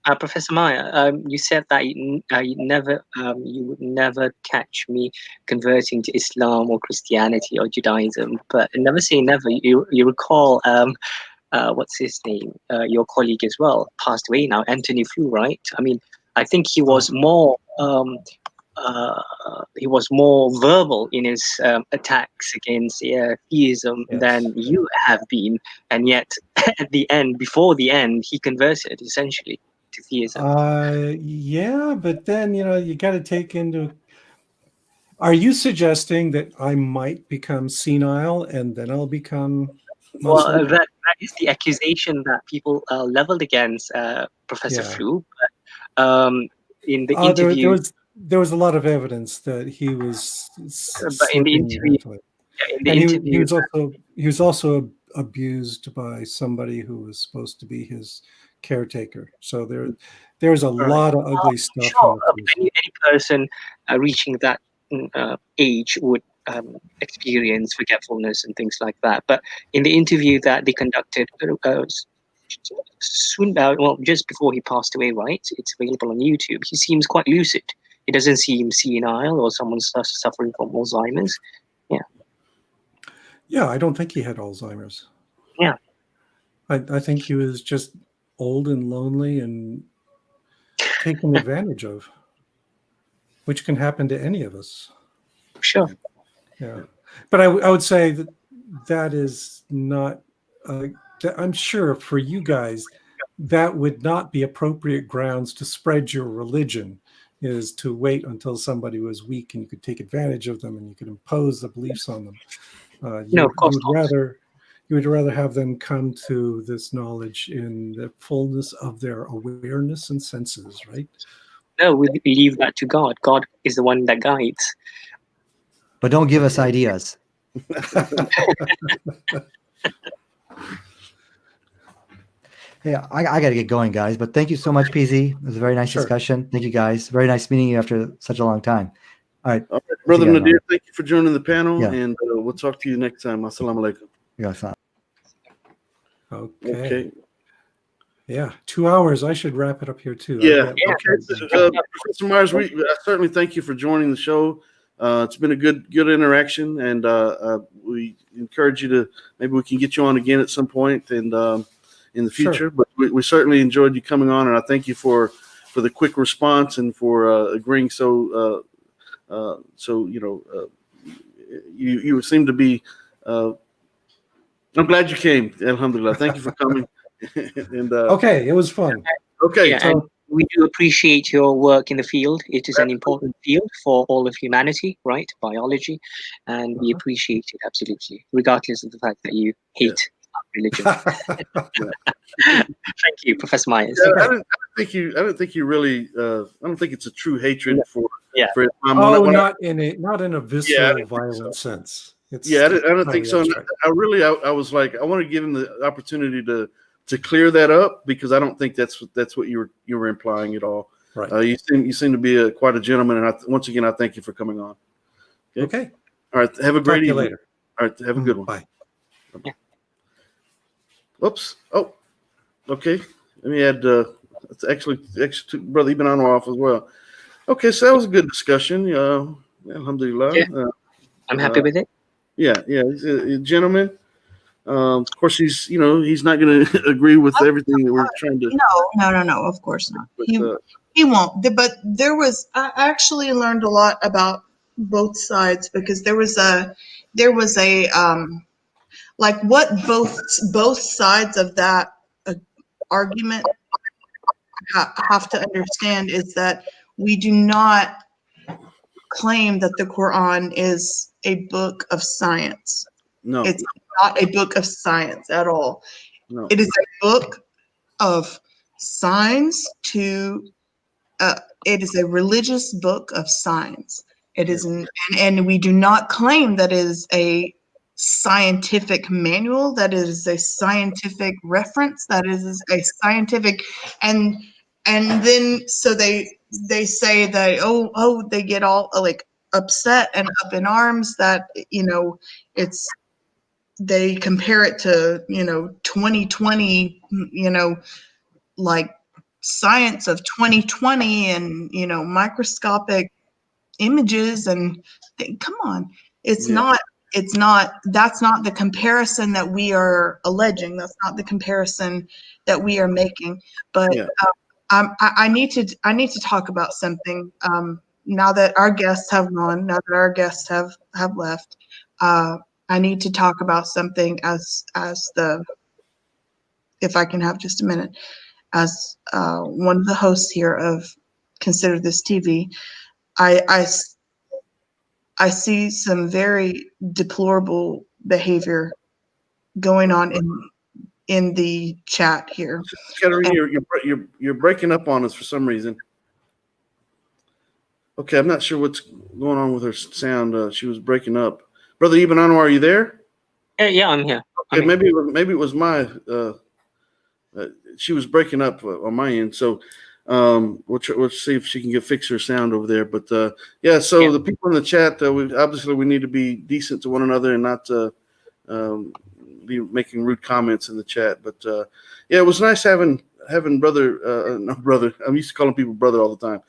Professor Meyer, you said that you would never catch me converting to Islam or Christianity or Judaism, but never say never. You recall what's his name? Your colleague as well passed away now, Anthony Flew, right? I mean, I think he was more verbal in his attacks against theism than you have been, and yet at the end, before the end, he converted essentially to theism. Yeah, but then, you got to take into. Are you suggesting that I might become senile and then I'll become Well, Muslim? that is the accusation that people leveled against Professor Yeah. Flu. But in the interview, there was a lot of evidence that he was but in the slipping interview, mentally, yeah, in the and interview, he was also abused by somebody who was supposed to be his caretaker. So there's a lot of ugly stuff in sure, the prison. any person reaching that age would experience forgetfulness and things like that. But in the interview that they conducted soon well, just before he passed away, right? It's available on YouTube. He seems quite lucid. He doesn't seem senile or someone suffering from Alzheimer's. Yeah, I don't think he had Alzheimer's. Yeah. I think he was just old and lonely and taken advantage of, which can happen to any of us. Sure. Yeah, but I would say that is not. I'm sure for you guys, that would not be appropriate grounds to spread your religion. Is to wait until somebody was weak and you could take advantage of them and you could impose the beliefs on them. No, of course You would rather have them come to this knowledge in the fullness of their awareness and senses, right? No, we leave that to God. God is the one that guides. But don't give us ideas. Yeah, I got to get going, guys. But thank you so much, PZ. It was a very nice discussion. Thank you, guys. Very nice meeting you after such a long time. All right. Brother guys, Nadir, thank you for joining the panel, Yeah. and we'll talk to you next time. Assalamu alaikum. Yeah, Okay. Yeah, 2 hours. I should wrap it up here too. Yeah. Okay. Professor Myers, I certainly thank you for joining the show. It's been a good interaction, and we encourage you to maybe we can get you on again at some point and in the future. Sure. But we certainly enjoyed you coming on, and I thank you for the quick response and for agreeing so you seem to be. I'm glad you came. Alhamdulillah. Thank you for coming. And Okay, it was fun. Okay. Yeah, and we do appreciate your work in the field. It is an important field for all of humanity, right? Biology. And we appreciate it absolutely, regardless of the fact that you hate religion. Thank you, Professor Myers. Yeah, I don't think you really. I don't think it's a true hatred for Islam. Not in a visceral, violent sense. I don't think so. Right. I was like, I want to give him the opportunity to clear that up, because I don't think that's what you were implying at all. Right. You seem to be quite a gentleman, and once again, I thank you for coming on. Okay. All right. Have a great evening. Later. All right. Have a good one. Bye. Whoops. Oh, okay. Let me add. It's actually brother, you've been on or off as well. Okay, so that was a good discussion. Alhamdulillah. Yeah. I'm happy with it. Yeah. He's a gentleman. Of course, he's not going to agree with everything that we're trying to. No. Of course not. He won't. But I actually learned a lot about both sides, because there was a like what both sides of that argument have to understand is that we do not claim that the Quran is a book of science. No, it's not a book of science at all. No, it is a book of signs to. It is a religious book of signs. It is, and we do not claim that it is a scientific manual, that is a scientific reference, that is a scientific, and then so they say that they get all like upset and up in arms that it's, they compare it to 2020, like science of 2020 and microscopic images, and come on, that's not the comparison that we are alleging. That's not the comparison that we are making. But I need to talk about something now that our guests have gone, now that our guests have left. I need to talk about something as the if I can have just a minute, as one of the hosts here of Consider This TV, I see some very deplorable behavior going on in the chat here. Katarina, you're breaking up on us for some reason. Okay, I'm not sure what's going on with her sound. She was breaking up. Brother Ibn Anwar, are you there? Yeah, I'm here. Okay, maybe it was my. She was breaking up on my end, so we'll see if she can fix her sound over there. But yeah, so the people in the chat, we need to be decent to one another and not be making rude comments in the chat. But yeah, it was nice having brother. I'm used to calling people brother all the time.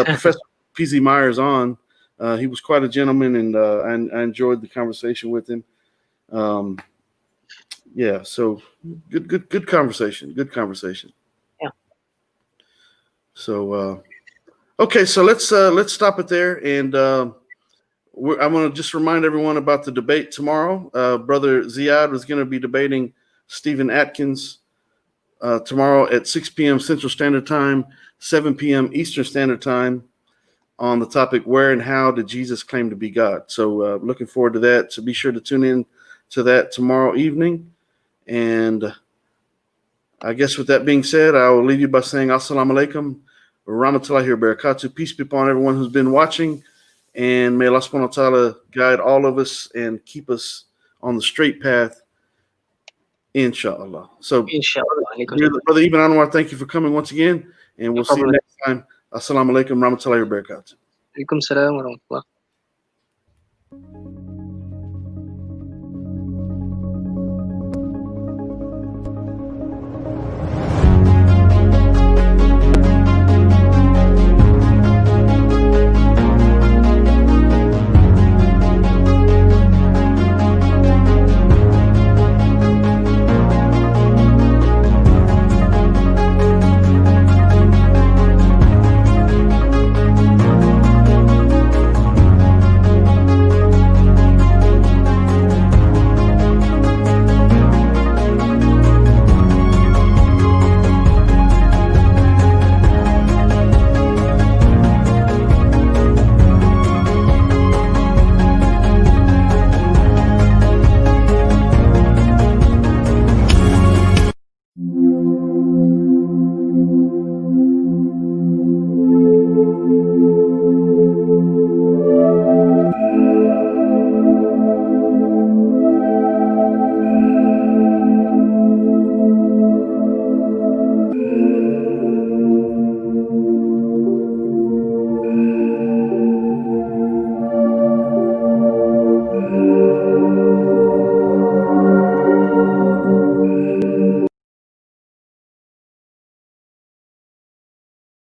Professor PZ Myers on. He was quite a gentleman, and I enjoyed the conversation with him. Yeah, so good conversation. Good conversation. Yeah. So okay, so let's stop it there, and I'm going to just remind everyone about the debate tomorrow. Brother Ziad was going to be debating Stephen Atkins tomorrow at 6 p.m. Central Standard Time, 7 p.m. Eastern Standard Time, on the topic, where and how did Jesus claim to be God? So looking forward to that. So be sure to tune in to that tomorrow evening. And I guess with that being said, I will leave you by saying Assalamu alaikum, rahmatullahi wa barakatuh. Peace be upon everyone who's been watching. And may Allah subhanahu wa ta'ala guide all of us and keep us on the straight path, inshallah. So, Inshallah. Brother Ibn Anwar, thank you for coming once again. And we'll see you next time. Assalamu alaikum, rahmatullahi wa barakatuh. Alaikum salam wa rahmatullah.